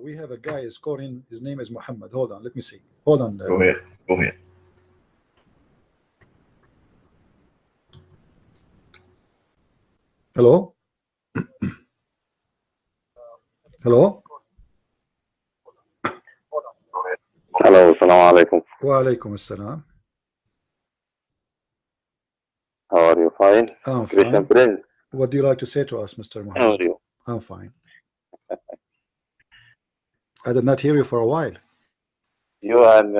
We have a guy is calling. His name is Muhammad. Hold on, let me see. Hold on. Go ahead. Go ahead. Hello. Hello. Hello, assalamu alaikum. Wa alaikum assalam. How are you? Fine? I'm Christian fine. Prince. What do you like to say to us, Mr. How Muhammad? are you? I'm fine. I did not hear you for a while. You and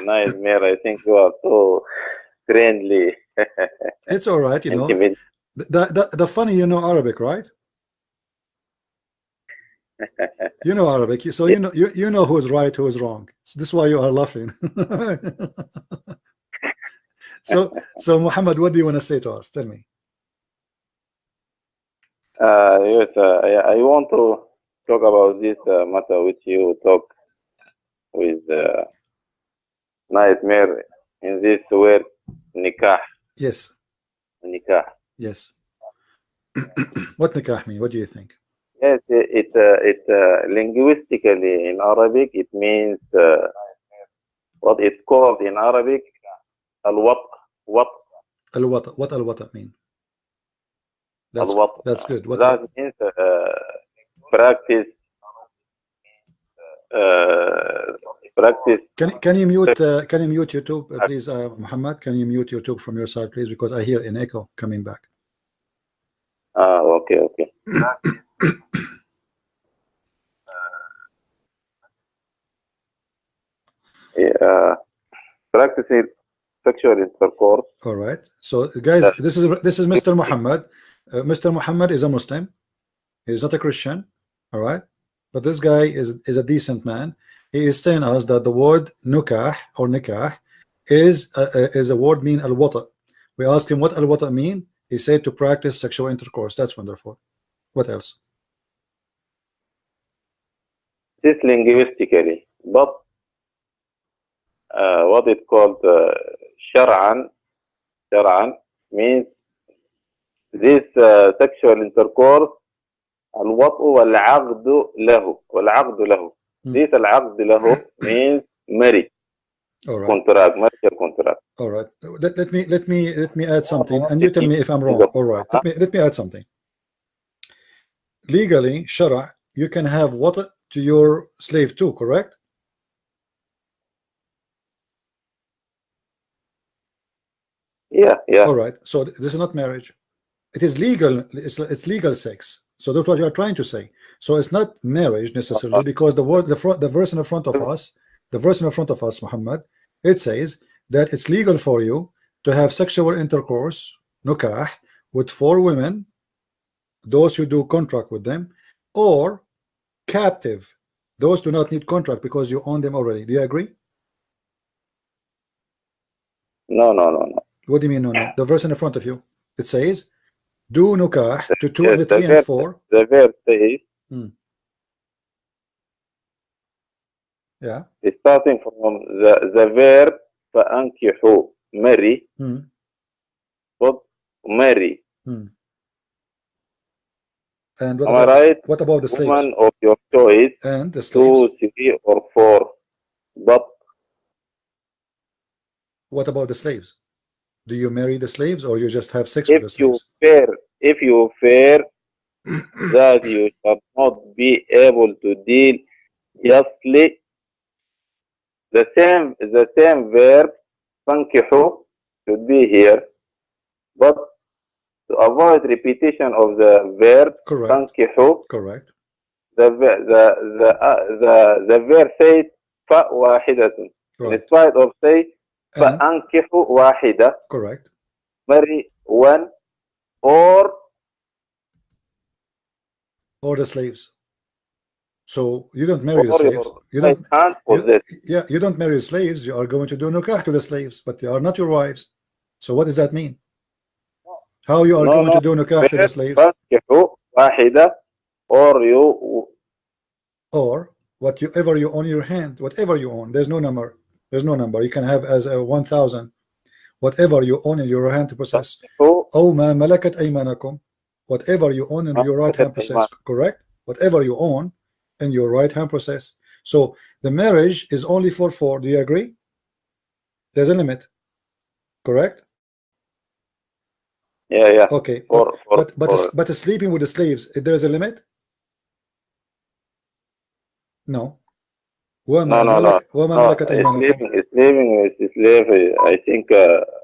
Nice Mayor, I think you are so friendly. It's all right, you know. Intimate. The funny, you know Arabic, right? You know Arabic, so you know who's right, who's wrong. So this is why you are laughing. so Muhammad, what do you want to say to us? Tell me. Yes, I want to talk about this matter which you talk with Nice Mayor in this word nikah. Yes. Nikah. Yes. What nikah mean? What do you think? Yes, it linguistically in Arabic it means what it's called in Arabic al-wat. Al-wata. What al-wata mean? That's good. That means practice. Practice. Can you mute YouTube, please, Muhammad? Can you mute YouTube from your side, please, because I hear an echo coming back. Okay. Practicing sexual intercourse. All right. So, guys, this is Mr. Muhammad. Mr. Muhammad is a Muslim. He's not a Christian. All right. But this guy is a decent man. He is telling us that the word nukah or nikah is a word mean al-wata. We asked him what al-wata mean. He said to practice sexual intercourse. That's wonderful. What else? This linguistically, but what it called shar'an means this sexual intercourse الوطء والعقد له. This العقد له means marriage. All right. Contract, marital contract. All right. Let me add something, and you tell me if I'm wrong. All right. Let me add something. Legally, shara, you can have wata to your slave too, correct? Yeah. All right. So this is not marriage. It is legal. It's legal sex. So that's what you are trying to say. So it's not marriage necessarily, because the verse in front of us, Muhammad, it says that it's legal for you to have sexual intercourse, nukah, with 4 women, those who do contract with them, or captive, those do not need contract because you own them already. Do you agree? No. What do you mean no? The verse in front of you, it says do nukah to 2 yes, and 3 and 4. The verse says yeah. It's starting from the verb فأنكحوا marry, but marry. And what about the slaves? Woman of your choice, and the slaves? 2, 3, or 4. But what about the slaves? Do you marry the slaves, or you just have sex with the slaves? If you fear that you shall not be able to deal justly, the same verb فانكحوا should be here, but to avoid repetition of the verb فانكحوا, correct. The verb says فواحدة, in spite of say فأنكحوا واحدة, correct. Marry 1 or the slaves. So you don't marry the slaves. You don't marry slaves. You are going to do nukah to the slaves, but they are not your wives. So what does that mean? How you are going to do nukah to the slaves? Or whatever you own in your hand, whatever you own. There's no number. You can have as a 1,000. Whatever you own in your hand to possess. أو ما ملكت أيمانكم. Whatever you own in your right hand possess. Correct? Whatever you own in your right hand process. So the marriage is only for 4. Do you agree? There's a limit, correct? Yeah, yeah. Okay, For but sleeping with the slaves, there's a limit? No. No. Sleeping with slave, I think,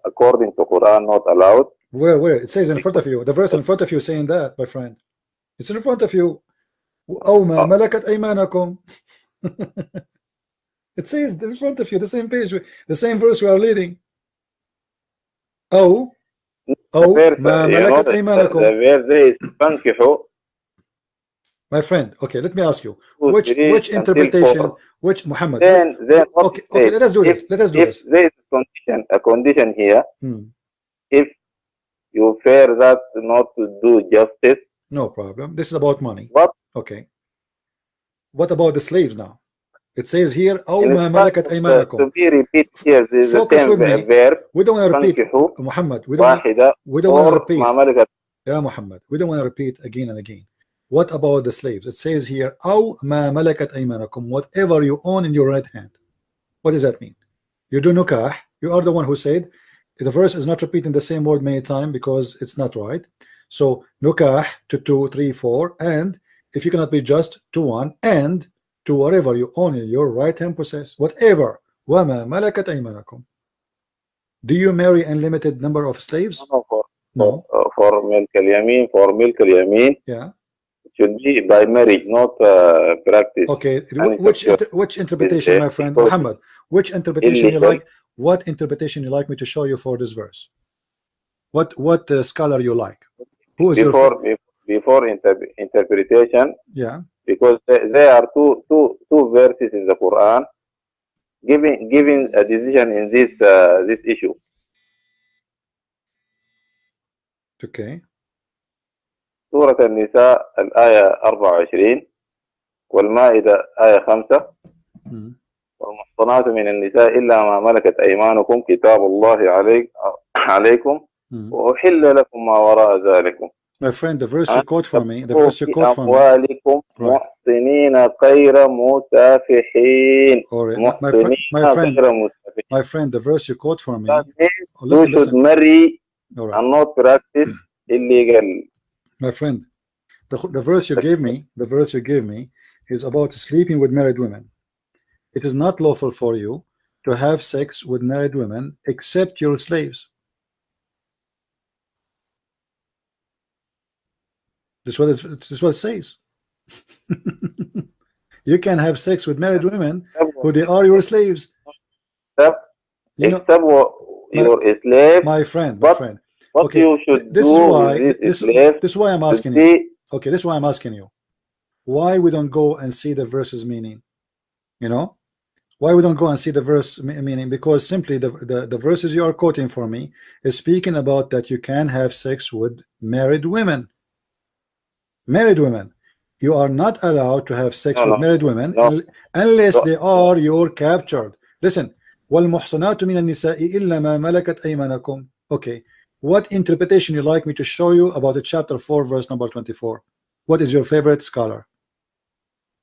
according to Quran, not allowed. Where? It says in front of you. The verse in front of you saying that, my friend. It's in front of you. أو ما ملكت أيمانكم. It says in front of you, the same page, the same verse we are reading. أو ما ملكت أيمانكم. The verse is فانكحوا. My friend, okay, let me ask you, which interpretation, which Muhammad? Then okay, let us do this. Let us do this. There is a condition here. If you fear that not to do justice, no problem. This is about money. What? Okay. What about the slaves now? It says here, أو ما ملكت أيمانكم. To be repeat here, Focus with me. We don't want to repeat, Muhammad. We don't want to repeat. Yeah, Muhammad. We don't want to repeat again and again. What about the slaves? It says here, أو ما ملكت أيمانكم, whatever you own in your right hand. What does that mean? You do nukah. You are the one who said the verse is not repeating the same word many times because it's not right. So nukah to 2, 3, 4, and if you cannot be just to 1, and to whatever you own in your right hand possess, whatever. وما ملكت أيمانكم. Do you marry unlimited number of slaves? No. For milk al-yamin. Yeah. Should be by marriage, not practice. Okay, which interpretation, my friend Muhammad? Which interpretation you like? What interpretation you like me to show you for this verse? What scholar you like? Who is before interpretation? Yeah. Because there are two verses in the Quran giving a decision in this issue. Okay. سورة النساء الآية 24 والمائدة آية 5 والمحصنات من النساء إلا ما ملكت أيمانكم كتاب الله عليكم وأحل لكم ما وراء ذلكم. My friend, the verse you quote for me, the verse you quote for me. أموالكم محصنين غير مسافحين. My friend, the verse you quote for me. You should marry and not practice illegal. My friend, the verse you gave me, is about sleeping with married women. It is not lawful for you to have sex with married women except your slaves. This is what it says. You can have sex with married women who they are your slaves. Except your slave. My friend. What okay. You should this do is why I'm asking you. Okay, this is why I'm asking you. Why we don't go and see the verse's meaning? You know, why we don't go and see the verse meaning? Because simply the verses you are quoting for me is speaking about that you can have sex with married women. Married women. You are not allowed to have sex with married women unless they are your captured. Listen. وَالْمُحْصَنَاتُ مِنَ النِّسَاءِ إِلَّا مَا مَلَكَتْ أَيْمَانَكُمْ. Okay. What interpretation you like me to show you about the chapter 4 verse number 24? What is your favorite scholar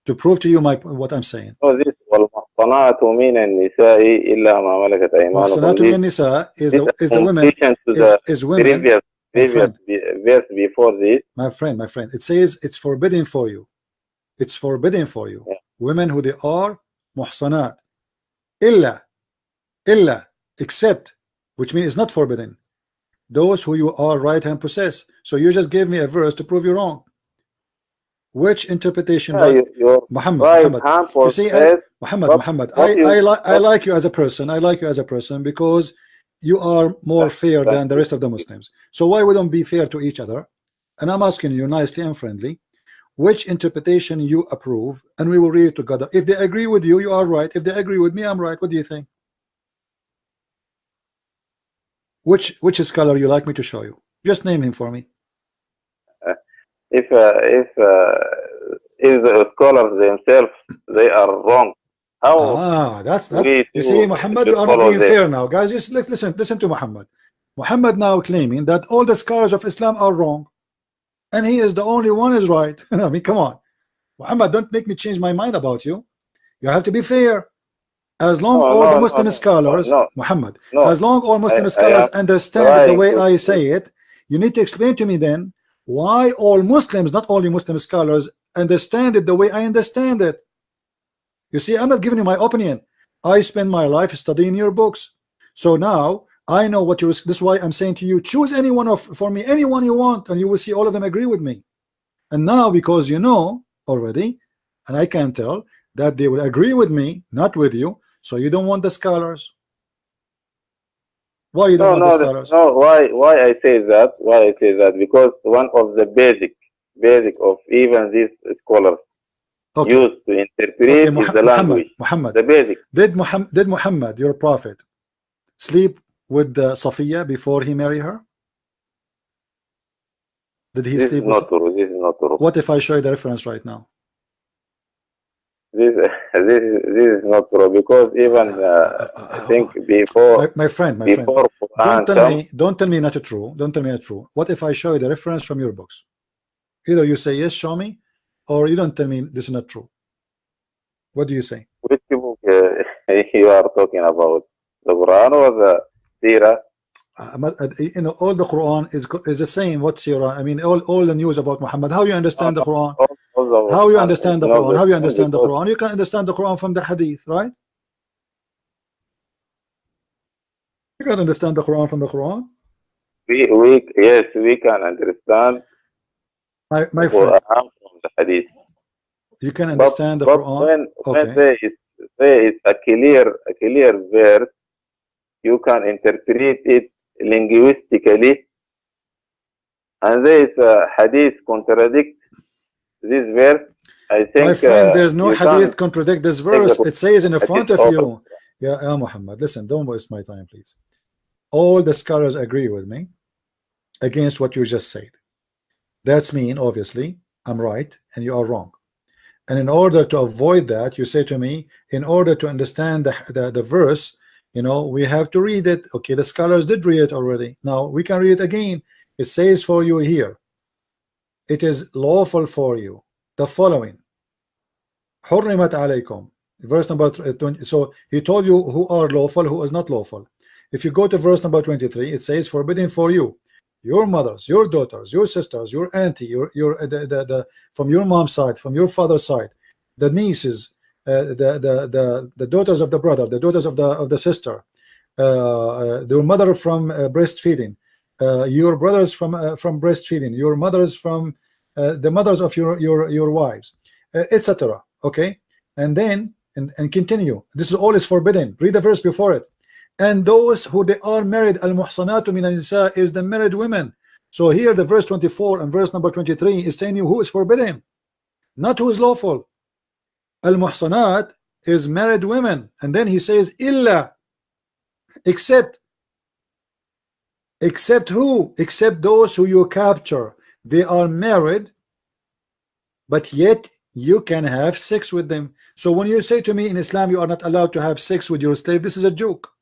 to prove to you what I'm saying? This وَالْمُحْصَنَاتُ مِنَ النِّسَاءِ إِلَّا مَا مَلَكَتْ أَيْمَانُكُمْ. مُحْصَنَاتُ مِنَ النِّسَاء is the women is women. Previous verse before this. My friend, it says it's forbidden for you. It's forbidden for you. Yeah. Women who they are muhsanat. Illa, except, which means it's not forbidden. Those who you are right hand possess. So you just gave me a verse to prove you wrong. Which interpretation? Muhammad. You see, Muhammad. I like you as a person. I like you as a person because you are more fair than the rest of the Muslims. So why we don't be fair to each other? And I'm asking you nicely and friendly, which interpretation you approve, and we will read it together. If they agree with you, you are right. If they agree with me, I'm right. What do you think? Which scholar you like me to show you? Just name him for me. If the scholars themselves they are wrong, how? That's that. You see, Muhammad, you are not being fair now, guys. Just listen to Muhammad. Muhammad now claiming that all the scholars of Islam are wrong, and he is the only one is right. I mean, come on. Muhammad, don't make me change my mind about you. You have to be fair. As long No, all no, the no, Muslim no, scholars, no, Muhammad, no. as long all Muslim I scholars am understand it the trying way to I say it, you need to explain to me then why all Muslims, not only Muslim scholars, understand it the way I understand it. You see, I'm not giving you my opinion. I spend my life studying your books. So now I know what you're. This is why I'm saying to you, choose anyone for me, anyone you want, and you will see all of them agree with me. And now, because you know already, and I can tell that they will agree with me, not with you, so you don't want the scholars. Why you don't want the scholars? No. Why I say that? Why I say that? Because one of the basic of even these scholars used to interpret is the language. Muhammad, the basic. Did Muhammad, your prophet, sleep with Safiya before he married her? Did he sleep with? This is not true. What if I show you the reference right now? This is not true, because even I think before my friend, don't tell me not true. Don't tell me not true. What if I show you the reference from your books? Either you say yes, show me, or you don't tell me this is not true. What do you say? Which book you are talking about? The Quran or the Sirah? You know, all the Quran is the same. What's your? I mean, all the news about Muhammad. How you understand the Quran? How you understand the Quran? How you understand the Quran? You can understand the Quran from the Hadith, right? You can understand the Quran from the Quran. Yes, we can understand. My friend, from the Hadith. You can understand the Quran. When there is a clear verse, you can interpret it linguistically, and there is a Hadith contradict this verse. I think, my friend, there's no Hadith contradict this verse. It says in the front of you. Yeah, Muhammad, listen, don't waste my time, please. All the scholars agree with me against what you just said. That's mean, obviously, I'm right and you are wrong. And in order to avoid that, you say to me, in order to understand the verse, you know, we have to read it. Okay, the scholars did read it already. Now we can read it again. It says for you here, it is lawful for you the following. حرمت عليكم, verse number 20. So he told you who are lawful, who is not lawful. If you go to verse number 23, it says forbidden for you, your mothers, your daughters, your sisters, your auntie, from your mom's side, from your father's side, the nieces, the daughters of the brother, the daughters of the sister, your mother from breastfeeding, your brothers from breastfeeding, your mothers from the mothers of your wives, etc. Okay, and then and continue. This is all is forbidden. Read the verse before it. And those who they are married, al-muhsanatu min al-nisa, is the married women. So here the verse 24 and verse number 23 is telling you who is forbidden, not who is lawful. Al-muhsanat is married women, and then he says illa, except who? Except those who you capture. They are married, but yet you can have sex with them. So when you say to me in Islam you are not allowed to have sex with your slave, this is a joke.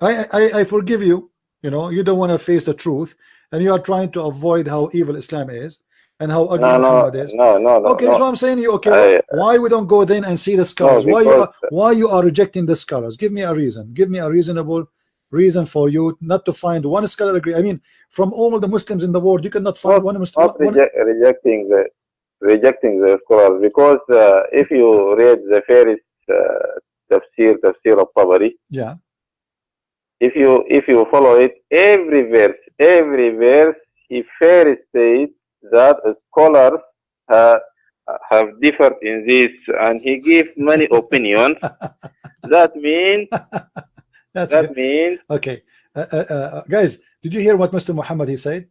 I forgive you. You know, you don't want to face the truth, and you are trying to avoid how evil Islam is and how ugly Muhammad is. No. Okay, so I'm saying you, okay, why we don't go then and see the scholars? Why you are rejecting the scholars? Give me a reason. Give me a reasonable reason for you not to find one scholar agree. I mean, from all the Muslims in the world, you cannot find one Muslim. Rejecting the scholars, because if you read the first tafsir of Tabari, yeah. If you follow it, every verse, he first says that scholars have differed in this, and he gives many opinions. That means okay. Guys, did you hear what Mr. Muhammad he said?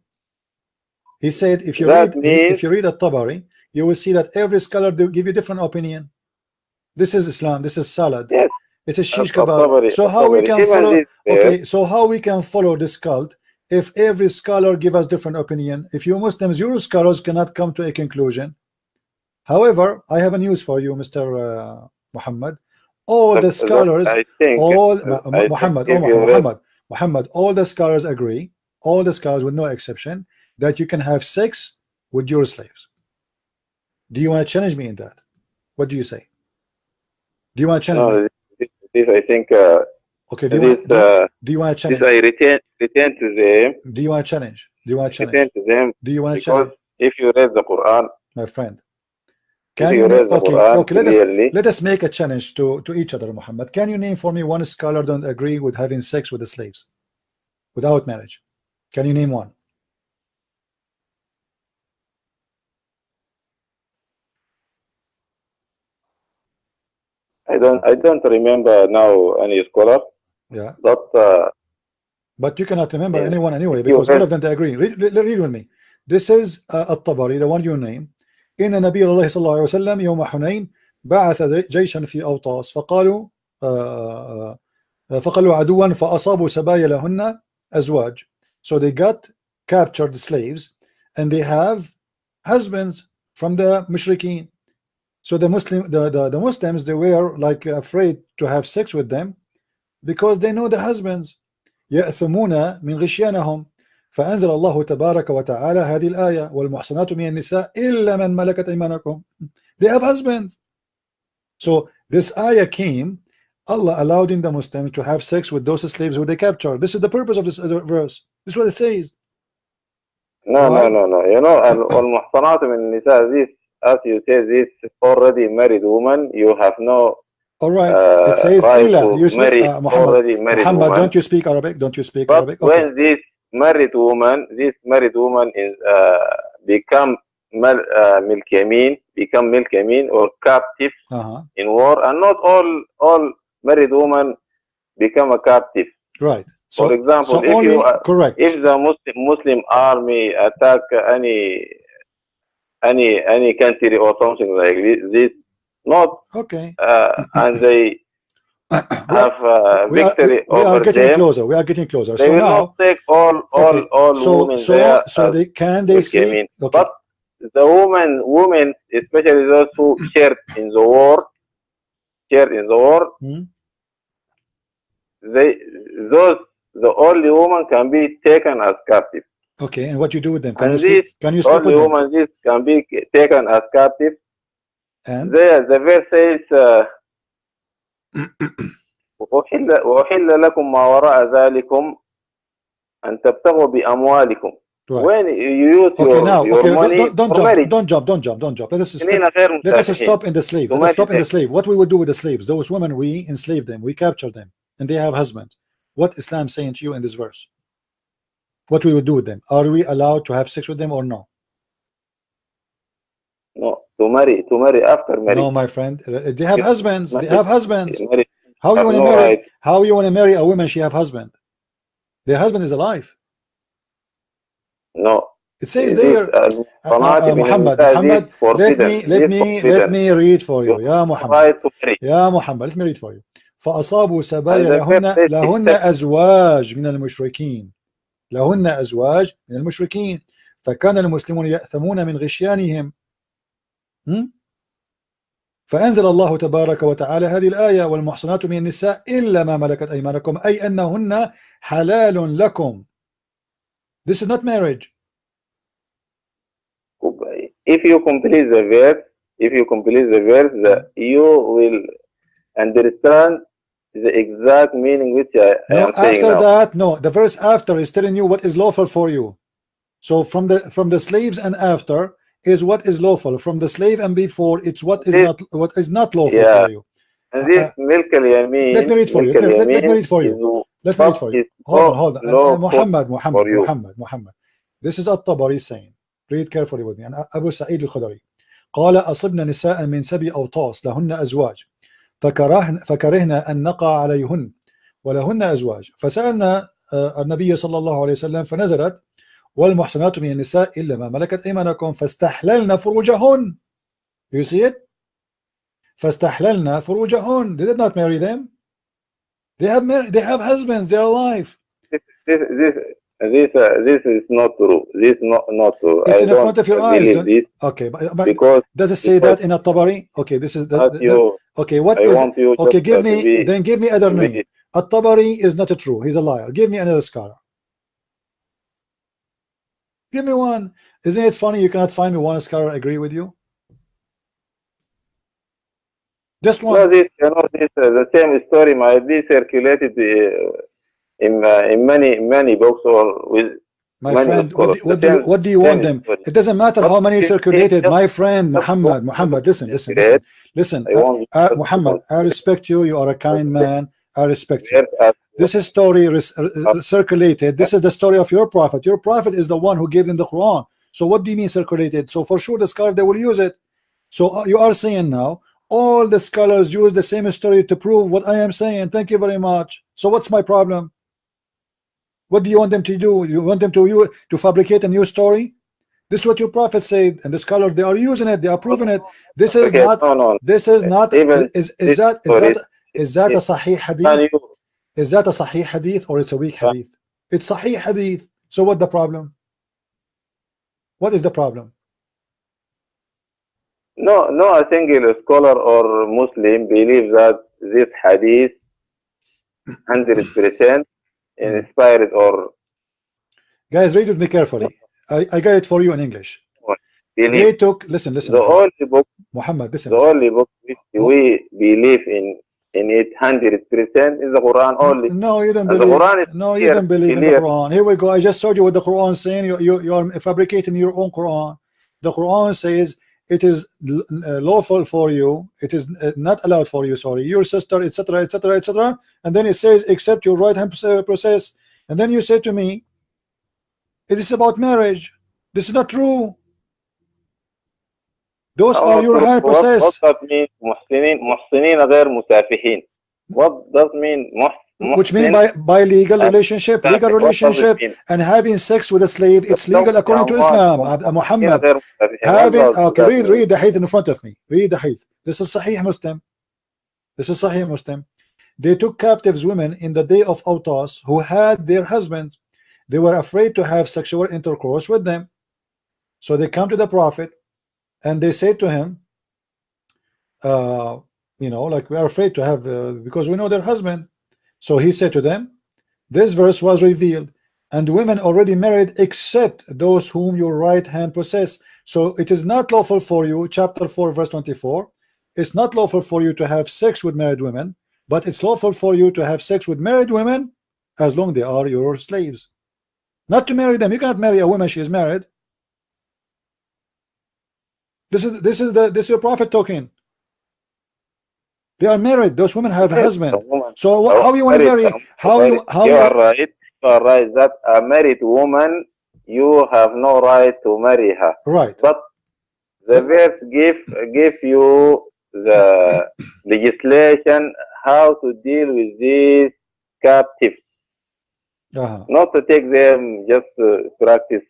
He said if you read at-Tabari, you will see that every scholar will give you different opinion. This is Islam. This is salad. Yes. It is shish kebab. So how we can follow? Okay, so how we can follow this cult if every scholar give us different opinion? If you Muslims, your scholars cannot come to a conclusion. However, I have a news for you, Mr. Muhammad. All the scholars, Muhammad, all the scholars agree. All the scholars, with no exception, that you can have sex with your slaves. Do you want to challenge me in that? What do you say? Do you want to challenge me? No, this I think. Okay. Do you want to challenge? This I return to them. Do you want to challenge? Do you want to challenge? Return to them. Do you want to Because challenge? if you read the Quran, my friend, can you read the Quran okay, let us make a challenge to each other, Muhammad. Can you name for me one scholar don't agree with having sex with the slaves without marriage? Can you name one? I don't remember now any scholar. Yeah. But you cannot remember anyone anyway, because all of them they agree. Read with me. This is الطبري, the one you name. إن نبي الله صلى الله عليه وسلم يوم حنين بعث جيشا في أوطاس فقالوا عدوا فأصابوا سبايا لهن أزواج. So they got captured slaves and they have husbands from the mushrikeen. So the Muslims, they were like afraid to have sex with them because they know the husbands. يأثمون من غشيانهم فأنزل الله تبارك وتعالى هذه الآية والمحصنات من النساء إلا من ملكت أيمانكم. They have husbands. So this ayah came, Allah allowed in the Muslims to have sex with those slaves who they captured. This is the purpose of this verse. This is what it says. No. You know, المحصنات من النساء, this, as you say, this already married woman, you have no. All right. It says right you speak, Muhammad, woman. Don't you speak Arabic? Don't you speak but Arabic? Okay. When this married woman is become milk yamin or captive in war, and not all married women become a captive. Right. So, for example, if the Muslim army attack any country or something like this, not okay, and they have victory we are getting them. closer. We are getting closer. They so will now, not take all women there. So they can they sleep? Okay. But the women, especially those who shared in the war, the only woman can be taken as captive. Okay, and what you do with them? Can and you sleep only with woman them? This can be taken as captive. And there, the verse says, وأحل لكم ما وراء ذلكم أن تبتغوا بأموالكم. Right. When you use your money, don't jump. Let us stop in the slave. Let us stop in the slave. What we would do with the slaves? Those women, we enslave them, we capture them, and they have husbands. What Islam saying to you in this verse? What we would do with them? Are we allowed to have sex with them or no? No, to marry after marriage. No, my friend. They have husbands. They have husbands. How you want to marry? Right. How you want to marry a woman? She have husband. Their husband is alive. No. It says there. Muhammad. Let me read for you. Ya Muhammad. Let me read for you. فأصابوا سبايا لهن أزواج من المشركين. لهن أزواج من المشركين فكان المسلمون يأثمون من غشيانهم. فأنزل الله تبارك وتعالى هذه الآية والمحصنات من النساء إلا ما ملكت أيمانكم أي أنهن حلال لكم. This is not marriage. If you complete the verse, you will understand the exact meaning which I am saying after now. that, no, the verse after is telling you what is lawful for you. So from the slaves and after is what is lawful. From the slave and before, it's what is not lawful for you. And this milk al-yamin. Let me read for you. Let me read for you. Let me read for you. Hold on. Muhammad. This is at-Tabari saying. Read carefully with me. And Abu Sa'id al-Khudri. قال أصبنا نساء من سبي أوطاس لهن أزواج فكرهنا أن نقع عليهن ولهن أزواج فسألنا النبي صلى الله عليه وسلم فنزلت والمحصنات من النساء إلا ما ملكت أيمانكم فاستحللنا فروجهن. You see it? فاستحللنا فروجهن. They did not marry them. They have husbands. They are alive. This is not true. This is not true. It's in the front of your eyes. Okay, but because does it say that in at-Tabari? Okay, this is okay. What is it? Okay, give me other name. At-Tabari is not true. He's a liar. Give me another scholar. Give me one. Isn't it funny you cannot find me one scholar agree with you? Just one. No, this, you know, this the same story might be circulated in many books or with My many friend, scholars. what do you want them? Story. It doesn't matter But how many this circulated. just My friend just Muhammad, listen. I want Muhammad, I respect you. You are a kind man. I respect you. Yes, This is story circulated. This is the story of your prophet. Your prophet is the one who gave them the Quran. So what do you mean circulated? So for sure the scholar, they will use it. So you are saying now all the scholars use the same story to prove what I am saying. Thank you very much. So what's my problem? What do you want them to do? You want them to fabricate a new story? This is what your prophet said, and the scholar, they are using it, they are proving it. This is okay, not. no. This is not. Even Is this that story, a Sahih can hadith? you Is that a Sahih hadith or it's a weak hadith? It's Sahih hadith. So what the problem? What is the problem? no a single scholar or Muslim believes that this hadith 100% inspired or Guys, read with me carefully. I got it for you in English. believe. They took listen. The only book, Muhammad, listen. the only book which we believe in it 100% is the Quran only. No, you don't And believe. the Quran is No, you clear, don't believe in the clear. Quran. Here we go. I just told you what the Quran is saying. You are fabricating your own Quran. The Quran says it is lawful for you. It is not allowed for you. Sorry, your sister, etc., etc., etc. And then it says, except your right hand process. And then you say to me, it is about marriage. This is not true. Those are your hand process. What that mean? محسنين غير مسافحين. What does mean Which mean by legal relationship, and having sex with a slave, it's legal according to Islam. Muhammad, having read the hadith in front of me. Read the hadith. This is Sahih Muslim. This is Sahih Muslim. They took captives women in the day of Autas who had their husbands. They were afraid to have sexual intercourse with them, so they come to the Prophet and they say to him, you know, like, we are afraid to have because we know their husband. So he said to them, this verse was revealed, and women already married except those whom your right hand possess. So it is not lawful for you, chapter 4 verse 24, it's not lawful for you to have sex with married women, but it's lawful for you to have sex with married women as long they are your slaves. Not to marry them. You cannot marry a woman, she is married. This is your prophet talking. They are married. Those women have a husband. So how you want to marry? You are right. You are right that a married woman, you have no right to marry her. Right. But the verse give you the legislation how to deal with these captives. Not to take them just to practice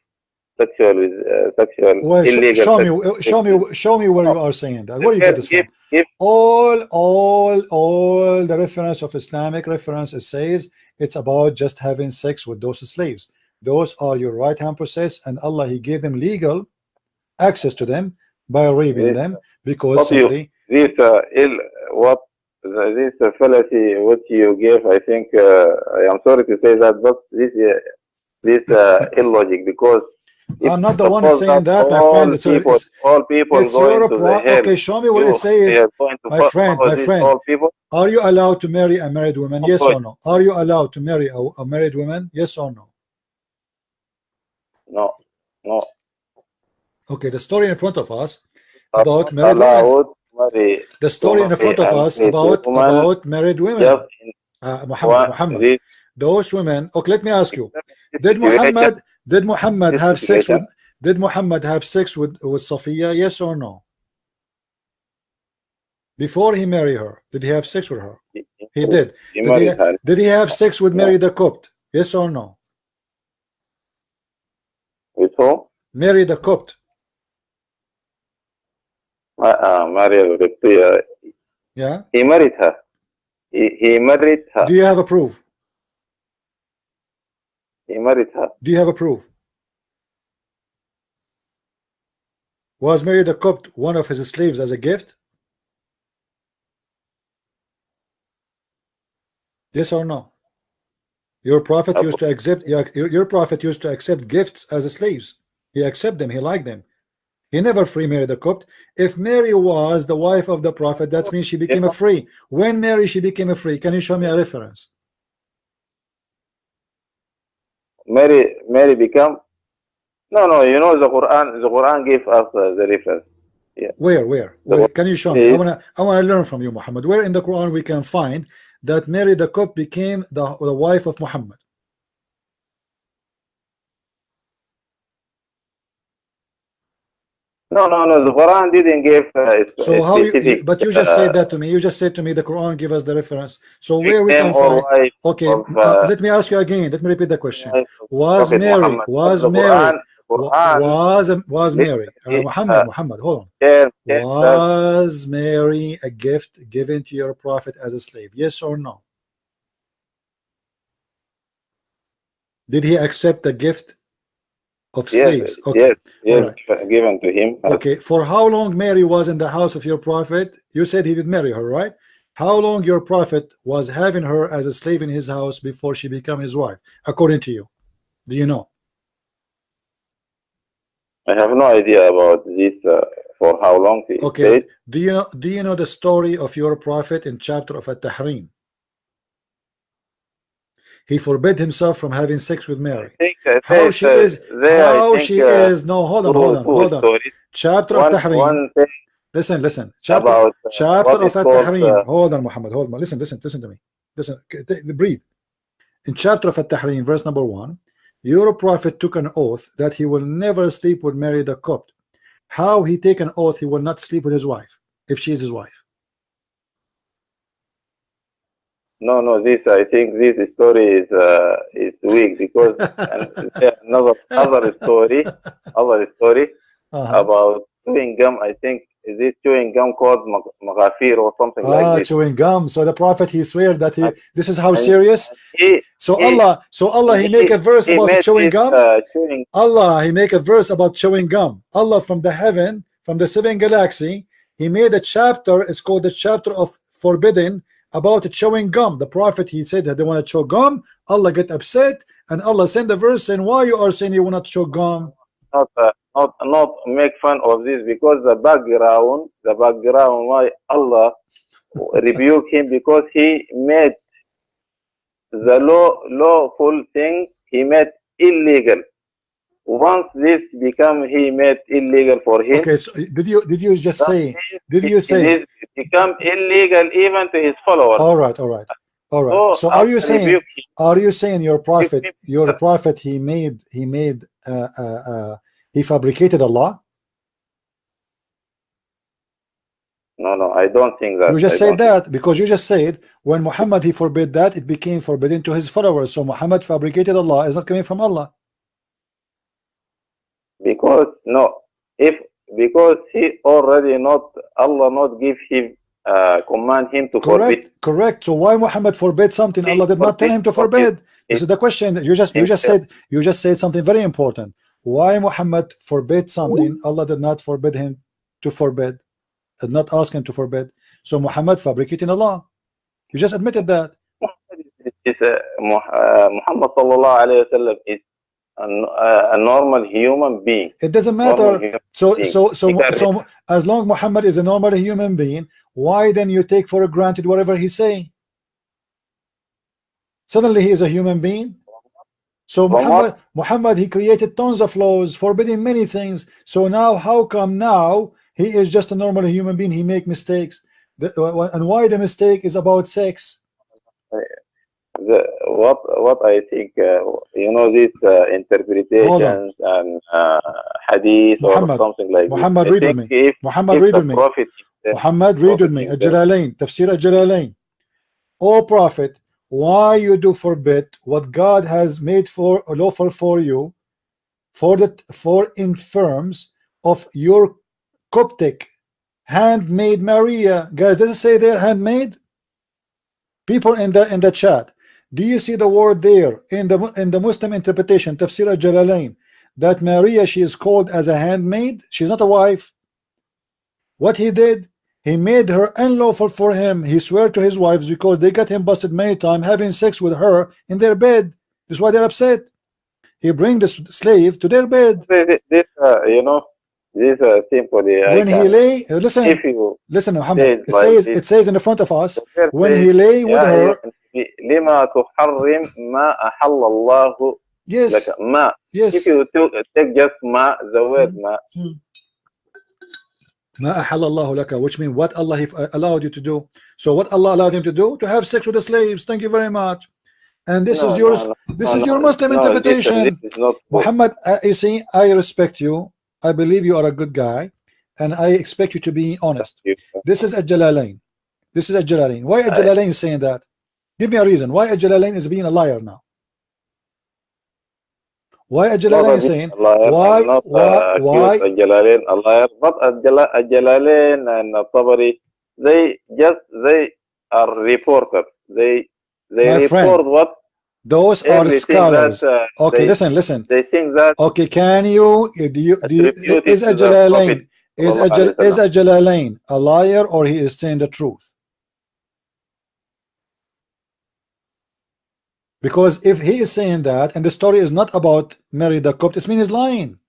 sexual illegal. Show me where you are saying that. Where you get this from? All the reference of Islamic reference, it says it's about just having sex with those slaves. Those are your right hand process, and Allah, He gave them legal access to them by raping them, because simply this fallacy what you gave, I think I am sorry to say that, but this illogic, because I'm not the one saying that, my friend. All people it's going your to the hell. Okay, show me what it says. My friend, are you allowed to marry a married woman? Yes or no? Are you allowed to marry a married woman? Yes or no? No. Okay, the story in front of us about married women. The story in front of us about married women. Muhammad, those women. Okay, let me ask you: Did Muhammad have sex with Safiya? Yes or no? Before he married her, did he have sex with her? He did. Did he have sex with Mary the Copt? Yes or no? With who? Mary the Copt. Yeah. He married her. He married her. Do you have a proof? He married her. Do you have a proof? Was Mary the Copt one of his slaves as a gift? Yes or no? Your prophet used to accept. Your prophet used to accept gifts as slaves. He accepted them. He liked them. He never free married the Copt. If Mary was the wife of the Prophet, that means she became a free. When Mary she became a free, can you show me a reference? Mary become. No, you know the Quran gave us the reference. Yeah. Where? Can you show me? I wanna learn from you, Muhammad. Where in the Quran we can find that Mary the Copt became the wife of Muhammad? No. The Quran didn't give. So how you? But you just said that to me. You just said to me the Quran give us the reference. So where we can find? Okay, let me ask you again. Let me repeat the question. Was Mary? Was Mary? Was Mary? Muhammad, hold on. Was Mary a gift given to your prophet as a slave? Yes or no? Did he accept the gift of slaves? Okay. Yes, right. Given to him. Okay, for how long Mary was in the house of your prophet? You said he did marry her, right? How long your prophet was having her as a slave in his house before she became his wife, according to you? Do you know? I have no idea about this. For how long? Okay. Stayed. Do you know the story of your prophet in chapter of At-Tahrim? He forbid himself from having sex with Mary. How she is? No, hold on. Chapter of Tahrim. Listen. Chapter of At-Tahrim. Hold on, Muhammad. Hold on. Listen to me. Listen. Breathe. In chapter of At-Tahrim, verse number 1, your prophet took an oath that he will never sleep with Mary the Copt. How he take an oath he will not sleep with his wife if she is his wife? No. I think this story is weak because another story about chewing gum. I think is it chewing gum called maghafir or something like this. Chewing gum. So the prophet he swear that this is how serious. Allah he make a verse about chewing gum. Allah he make a verse about chewing gum. Allah from the heaven, from the 7 galaxy, he made a chapter. It's called the chapter of forbidden. About chewing gum. The prophet he said that they want to chew gum. Allah get upset and Allah send a verse saying why you are saying you want to chew gum. Not make fun of this because the background why Allah rebuke him because he made the lawful thing he made illegal. Once this become he made illegal for him. Okay, so did you just say? Did you say it become illegal even to his followers? All right. So are you saying your prophet he fabricated Allah? No, I don't think that. You just said that because you just said when Muhammad he forbid that it became forbidden to his followers. So Muhammad fabricated Allah is not coming from Allah. Because he already Allah not give him command him to forbid. Correct. So why Muhammad forbid something Allah did not tell him to forbid? This is the question. You just said something very important. Why Muhammad forbid something Allah did not forbid him to forbid, did not ask him to forbid? So Muhammad fabricating Allah. You just admitted that. Muhammad sallallahu alayhi wa sallam is a normal human being. It doesn't matter. So as long Muhammad is a normal human being, why then you take for granted whatever he say? Suddenly he is a human being. So Muhammad he created tons of laws forbidding many things. So now how come now he is just a normal human being? He make mistakes, and why the mistake is about sex? What I think these interpretations and hadith Muhammad, or something like Muhammad this. Read with me. Muhammad read with me. Muhammad read with me. Al-Jalalain, Tafsir Al-Jalalain. O Prophet, why you do forbid what God has made for lawful for you, for infirms of your Coptic handmaid Maria? Guys, does it say there handmaid? People in the chat, do you see the word there in the Muslim interpretation Tafsir Al-Jalalain that Maria she is called as a handmaid? She's not a wife. What he did, he made her unlawful for him. He swore to his wives because they got him busted many times having sex with her in their bed. That's why they're upset. He bring the slave to their bed. This this simply when he lay, listen, if you listen, Muhammad. said It says in the front of us, the when verse he lay with يا her. أيها النبي لما تحرم ما أحل الله Yes. لك ما. Yes. If you take just ma, the word ma. ما أحل الله لك, which means what Allah allowed you to do. So what Allah allowed him to do? To have sex with the slaves. Thank you very much. And this is yours. This is your Muslim interpretation. This is not Muhammad, you see, I respect you. I believe you are a good guy, and I expect you to be honest. This is Al-Jalalain. This is Al-Jalalain. Why Al-Jalalain is saying that? Give me a reason. Why Al-Jalalain is being a liar now? Why Al-Jalalain is saying? Why? Al-Jalalain a liar? But Al-Jalalain and Tabari, they are reporters. They report friend, what? Those are scholars. That, okay, listen. They think that. Okay, can you? Is Al-Jalalain is Al-Jalalain a liar, or he is saying the truth? Because if he is saying that, and the story is not about Mary the Copt, it means he's lying.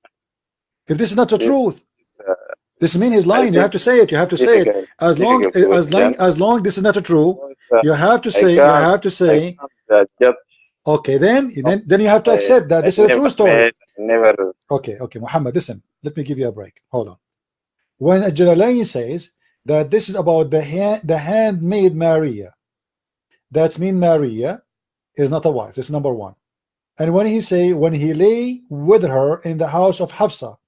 If this is not the truth, this means he's lying. You have to say it. You have to say it. As long this is not true, you have to say. You have to say. Okay, then you have to accept that this is a true story. Never. Okay, Muhammad, listen. Let me give you a break. Hold on. When Al-Jalalain says that this is about the handmaid Maria, that's mean Maria is not a wife. This is number one. And when he say when he lay with her in the house of Hafsa,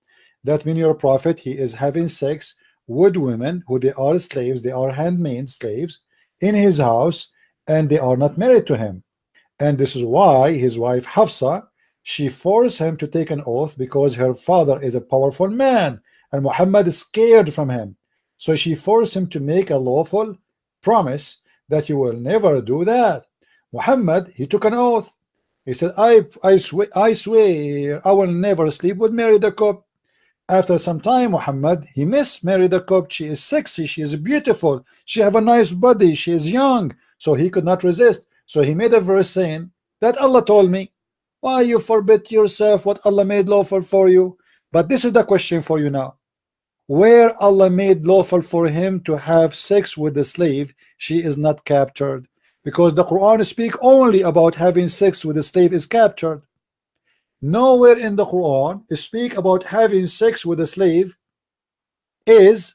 that means your prophet, he is having sex with women who they are slaves, they are handmaid slaves in his house, and they are not married to him. And this is why his wife Hafsa, she forced him to take an oath because her father is a powerful man and Muhammad is scared from him. So she forced him to make a lawful promise that you will never do that. Muhammad, he took an oath. He said, I swear I will never sleep with Mary the Copt. After some time, Muhammad, he missed Mary the Copt. She is sexy, she is beautiful, she have a nice body, she is young. So he could not resist. So he made a verse saying that Allah told me, why you forbid yourself what Allah made lawful for you? But this is the question for you now. Where Allah made lawful for him to have sex with the slave, she is not captured. Because the Quran speak only about having sex with a slave is captured. Nowhere in the Quran speak about having sex with a slave is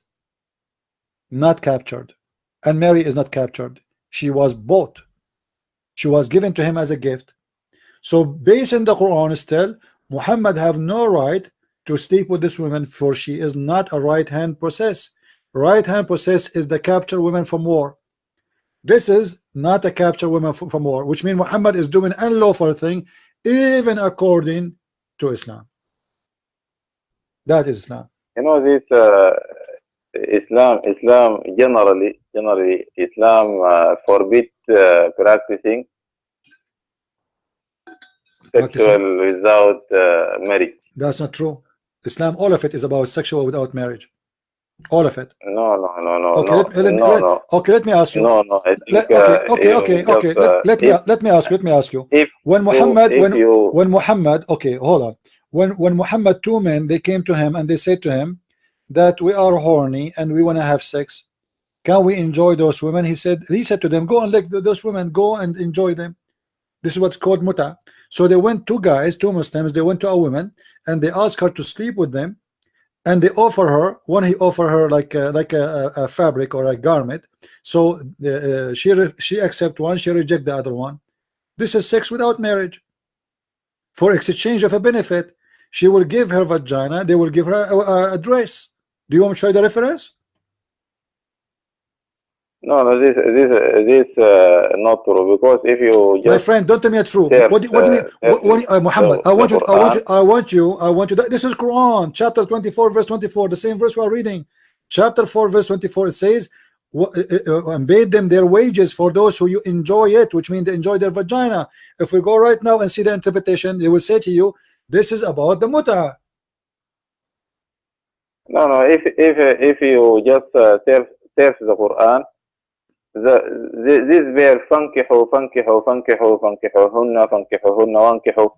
not captured. And Mary is not captured. She was bought. She was given to him as a gift. So based on the Quran still, Muhammad have no right to sleep with this woman, for she is not a right-hand possess. Right-hand possess is the capture women from war. This is not a capture women from war, which means Muhammad is doing unlawful thing, even according to Islam. That is Islam. You know this Islam generally Islam forbid practicing sexual without marriage. That's not true. Islam, all of it is about sexual without marriage. All of it. No. Okay, let me ask you. No. Let me ask you. When Muhammad, okay, hold on. When Muhammad, two men, they came to him and they said to him that we are horny and we want to have sex. Can we enjoy those women? He said to them, go and let those women go and enjoy them. This is what's called muta. So they went, two guys, two Muslims, they went to a woman and they asked her to sleep with them, and they offer her one. He offered her like a fabric or a garment. So she accept one, she reject the other one. This is sex without marriage. For exchange of a benefit, she will give her vagina, they will give her a dress. Do you want to show the reference? No, this not true, because if you just, my friend, don't tell me it's true. What do you mean? Muhammad, I want you. This is Quran, chapter 24, verse 24, the same verse we are reading. Chapter 4, verse 24. It says, and paid them their wages for those who you enjoy it, which means they enjoy their vagina. If we go right now and see the interpretation, they will say to you, this is about the muta. No. If you just search the Quran, this verse, فانكحوا فانكحوا فانكحوا فانكحوهن فانكحوهن وانكحوا,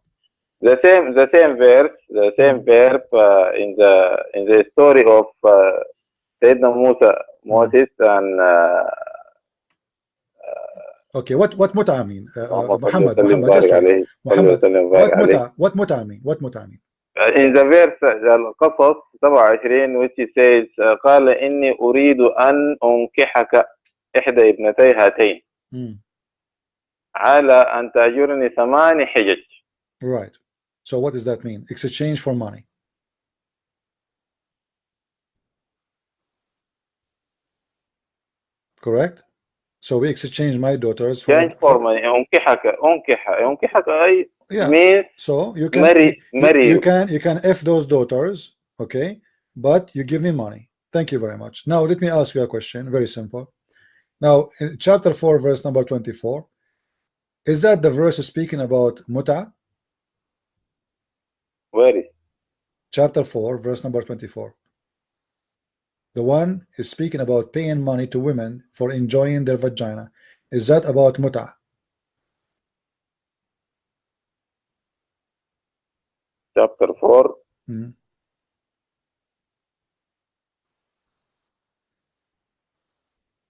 the same verse, the same verb in the story of Sayyidina Moses and okay, what muta mean? Muhammad, what muta mean? What muta mean? In the verse القصص 27 which he says قال إني أريد أن أنكحك إحدى ابنتي هاتين على أن تأجرني 8 حجج. Right. So what does that mean? Exchange for money. Correct? So we exchange my daughters for money. أنكحك أي yeah. means so you can marry. You can F those daughters, okay, but you give me money. Thank you very much. Now let me ask you a question, very simple. Now in chapter 4 verse number 24, is that the verse speaking about muta? Where is chapter 4 verse number 24? The one is speaking about paying money to women for enjoying their vagina. Is that about muta? Chapter 4.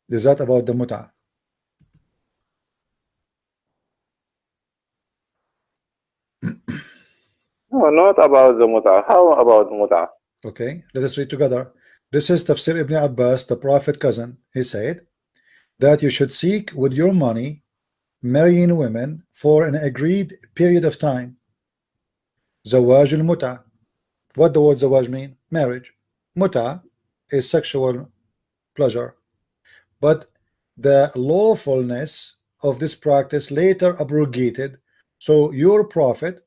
Is that about the muta? No, not about the muta. How about muta? Okay, let us read together. This is Tafsir Ibn Abbas, the Prophet cousin. He said that you should seek with your money marrying women for an agreed period of time. Zawaj al-muta. What the word zawaj mean? Marriage. Muta is sexual pleasure. But the lawfulness of this practice later abrogated. So your prophet,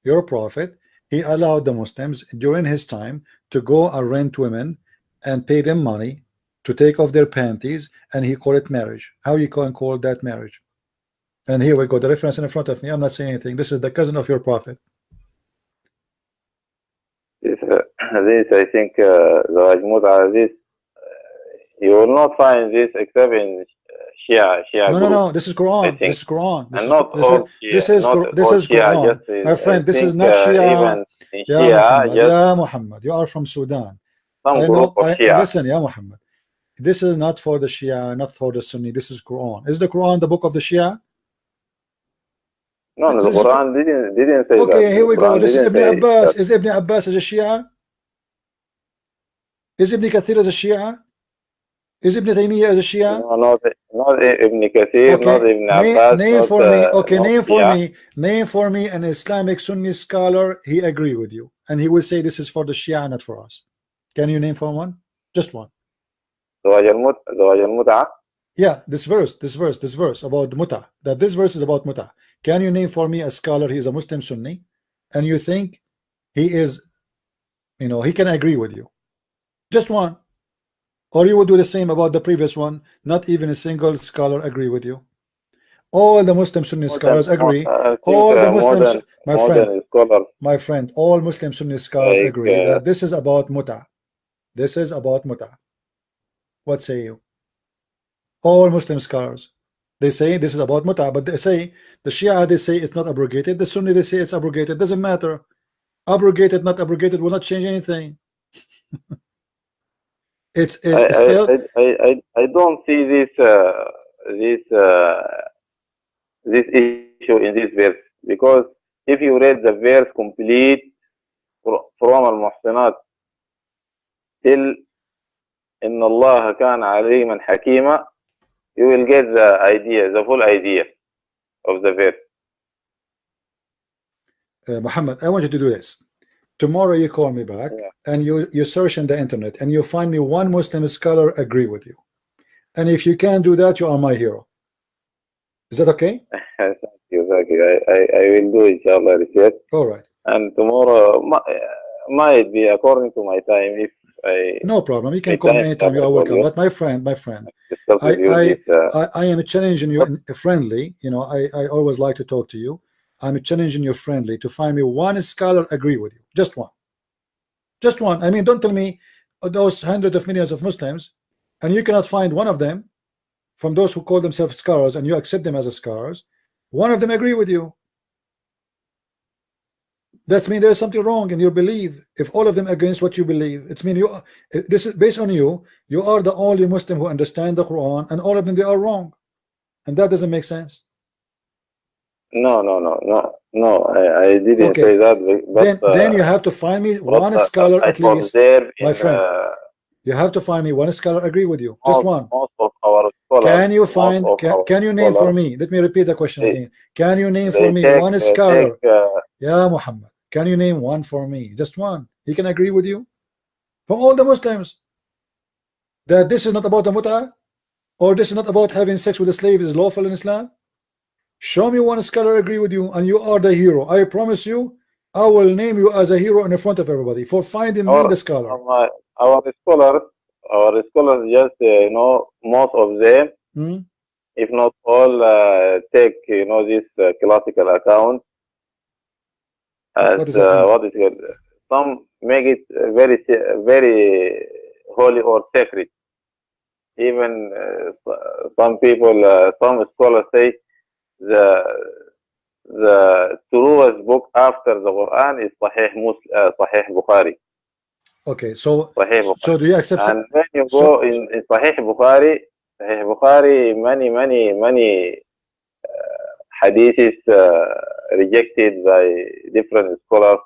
he allowed the Muslims during his time to go and rent women and pay them money to take off their panties, and he called it marriage. How you can call that marriage? And here we go, the reference in front of me. I'm not saying anything. This is the cousin of your prophet. This I think this you will not find this except in Shia no, this is Quran. This is Quran. This is Quran. Just, my friend, this is not Shia. Even in Shia, Ya Muhammad, you are from Sudan. Listen, Ya Muhammad, this is not for the Shia, not for the Sunni. This is Quran. Is the Quran the book of the Shia? No, the Quran didn't say that. Okay, here we go. This is Ibn Abbas. Is Ibn Abbas as a Shia? Is Ibn Kathir as a Shia? Is Ibn Taymiyyah as a Shia? No, not Ibn Kathir, okay. not Ibn Abbas. Name for me. Okay, name for me an Islamic Sunni scholar. He agree with you, and he will say this is for the Shia, not for us. Can you name for one? Just one. Zawaj al-Mut'a. Yeah, this verse about the muta. That this verse is about muta. Can you name for me a scholar? He is a Muslim Sunni, and you think he is, he can agree with you? Just one. Or you would do the same about the previous one. Not even a single scholar agree with you. All the Muslim Sunni scholars agree. All the Muslims, my friend, all Muslim Sunni scholars agree that this is about muta. This is about muta. What say you? All Muslim scholars, they say this is about muta, but they say the Shia, they say it's not abrogated. The Sunni, they say it's abrogated. Doesn't matter. Abrogated, not abrogated, will not change anything. It's still. I don't see this issue in this verse, because if you read the verse complete from al-Muhsinat till إن الله كان عليما حكيما, you will get the idea, the full idea of the verse. Muhammad, I want you to do this. Tomorrow you call me back, and you search in the internet and you find me one Muslim scholar agree with you. And if you can do that, you are my hero. Is that okay? Thank you. I will do inshallah research. All right. And tomorrow might be according to my time. If no problem. You can call me anytime. You are welcome. But my friend, I am challenging you friendly. I always like to talk to you. I'm challenging you friendly to find me one scholar agree with you. Just one. Just one. I mean, don't tell me those hundreds of millions of Muslims and you cannot find one of them from those who call themselves scholars and you accept them as scholars. One of them agree with you. That means there's something wrong in your belief. If all of them against what you believe, it's mean you. This is based on you. You are the only Muslim who understand the Quran, and all of them they are wrong, and that doesn't make sense. No. I didn't Okay. say that. But Then you have to find me one scholar at least, my friend. You have to find me one scholar agree with you. Just one. Most of our scholars. Can you find? Can you name for me? Let me repeat the question again. Can you name for me one scholar? Yeah, Muhammad. Can you name one for me? Just one. He can agree with you from all the Muslims that this is not about the mut'ah, or this is not about having sex with a slave is lawful in Islam. Show me one scholar agree with you, and you are the hero. I promise you, I will name you as a hero in front of everybody for finding me the scholar. Our scholars just most of them, if not all, take this classical account as what is it? Some make it very holy or sacred. Even some people, some scholars say the truest book after the Quran is Sahih Bukhari. Okay, so do you accept? And when you go in Sahih Bukhari, many hadiths rejected by different scholars.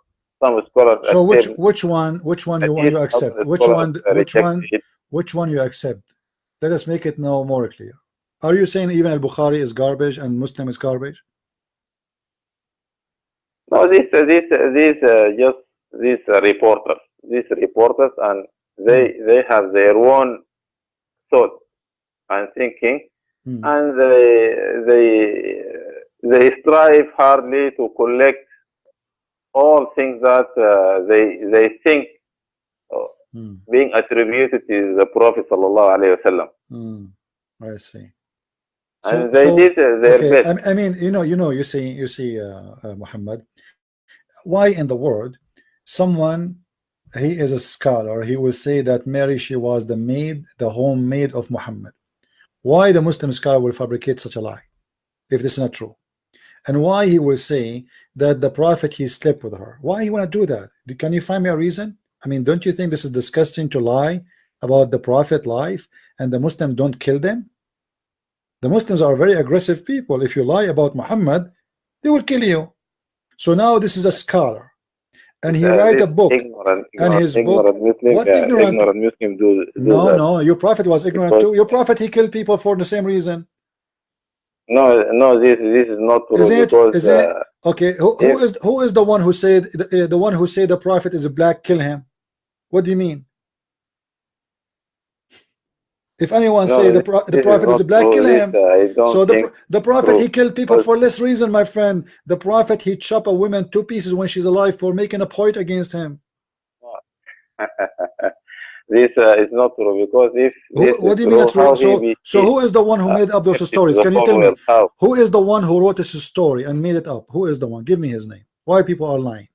Some scholars. So which one you want to accept? Which one you accept? Let us make it now more clear. Are you saying even Al-Bukhari is garbage and Muslim is garbage? No, these reporters, and they have their own thought and thinking, and they strive hardly to collect all things that they think being attributed to the Prophet sallallahu alaihi wasallam. I see. And they did their best. I mean, you see, Muhammad, why in the world someone, he is a scholar, he will say that Mary, she was the homemaid of Muhammad? Why the Muslim scholar will fabricate such a lie if this is not true? And why he will say that the Prophet, he slept with her? Why you want to do that? Can you find me a reason? I mean, don't you think this is disgusting to lie about the Prophet life and the Muslims don't kill them? The Muslims are very aggressive people. If you lie about Muhammad, they will kill you. So now this is a scholar, and he write a book, and his book. What ignorant Muslim do no, your Prophet was ignorant too. Your Prophet, he killed people for the same reason. No, this is not true. Is it? Okay, who is the one who said the Prophet is a black? Kill him. What do you mean? If anyone say the Prophet is a black, kill him. So the Prophet, he killed people for less reason, my friend. The Prophet, he chop a woman 2 pieces when she's alive for making a point against him. This is not true, because if what do you mean not true? So who is the one who made up those stories? Can you tell me who is the one who wrote this story and made it up? Who is the one? Give me his name. Why people are lying?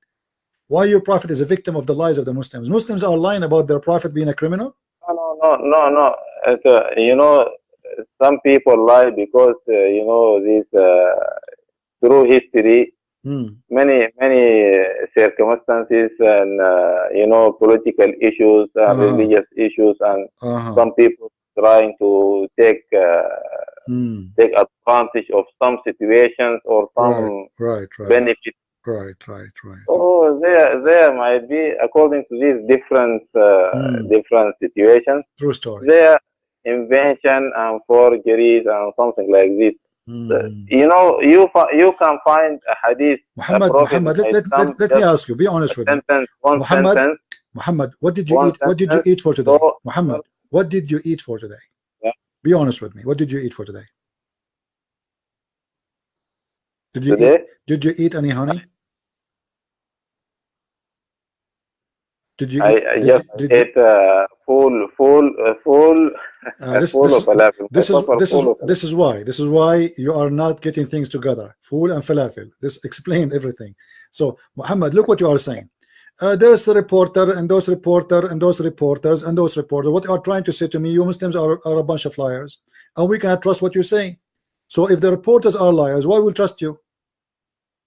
Why your Prophet is a victim of the lies of the Muslims? Muslims are lying about their Prophet being a criminal? No. Some people lie because this through history, many circumstances and political issues and religious issues, and some people trying to take advantage of some situations or some benefit. Right. Oh, there might be, according to these different situations, true story, their invention and forgeries and something like this. You can find a hadith. Muhammad, let me ask you. Be honest with me. Muhammad, what did you eat? What did you eat for today? Muhammad, what did you eat for today? Yeah. Be honest with me. What did you eat for today? Did you eat any honey? Did you eat? I just ate full of falafel. This is why you are not getting things together. Fool and falafel. This explained everything. So Muhammad, look what you are saying. There's a reporter and those reporter and those reporters and those reporters. What you are trying to say to me, you Muslims are a bunch of liars, and we cannot trust what you say. So if the reporters are liars, why will trust you?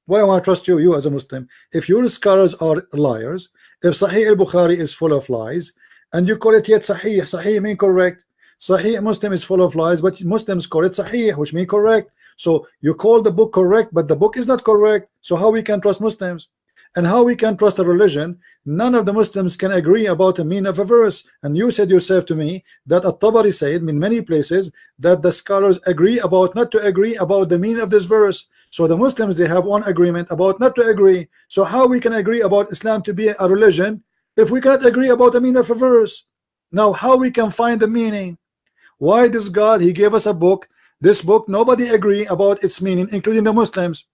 Why I want to trust you, you as a Muslim? If your scholars are liars, if Sahih al-Bukhari is full of lies, and you call it yet Sahih, Sahih mean correct. Sahih Muslim is full of lies, but Muslims call it Sahih, which mean correct. So you call the book correct, but the book is not correct. So how we can trust Muslims? And how we can trust a religion? None of the Muslims can agree about the meaning of a verse. And you said yourself to me that At-Tabari said in many places that the scholars agree about not to agree about the meaning of this verse. So the Muslims, they have one agreement about not to agree. So how we can agree about Islam to be a religion if we cannot agree about the meaning of a verse? Now how we can find the meaning? Why this God, he gave us a book. This book nobody agree about its meaning, including the Muslims.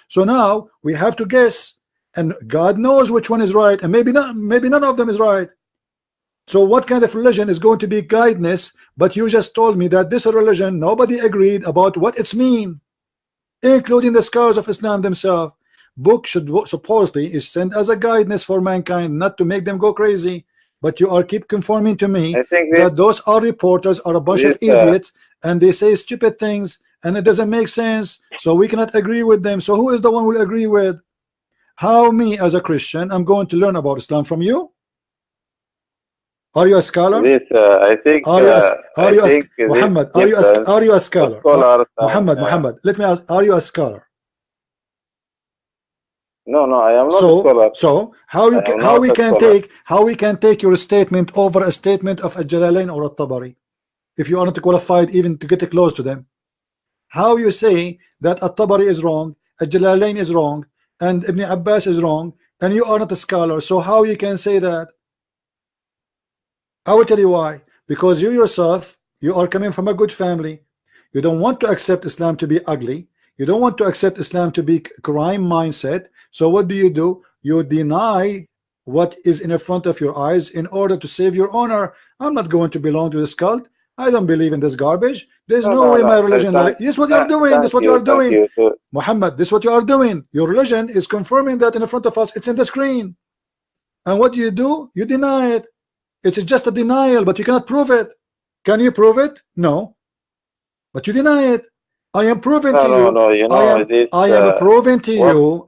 So now we have to guess. And God knows which one is right, and maybe none of them is right. So what kind of religion is going to be guidance? But you just told me that this religion nobody agreed about what it's mean, including the scholars of Islam themselves. Book should supposedly is sent as a guidance for mankind, not to make them go crazy. But you are keep conforming to me that those are reporters are a bunch of idiots, and they say stupid things, and it doesn't make sense. So we cannot agree with them. So who is the one we'll agree with? How me as a Christian I'm going to learn about Islam from you? Are you a scholar? This, I think. Muhammad? Are you a scholar? Muhammad, let me ask. Are you a scholar? No, I am not a scholar. So how we can take your statement over a statement of Al-Jalalain or At-Tabari, if you are not qualified even to get close to them? How you say that At-Tabari is wrong, Al-Jalalain is wrong, and Ibn Abbas is wrong, and you are not a scholar? So how you can say that? I will tell you why. Because you yourself, you are coming from a good family. You don't want to accept Islam to be ugly. You don't want to accept Islam to be crime mindset. So what do? You deny what is in front of your eyes in order to save your honor. I'm not going to belong to this cult. I don't believe in this garbage. There's no way my religion. This is what you're doing. This is what you are doing, Muhammad. This is what you are doing. Your religion is confirming that in front of us. It's in the screen. And what do? You deny it. It's just a denial, but you cannot prove it. Can you prove it? No. But you deny it. I am proving to you. No, you know, I am proving to you.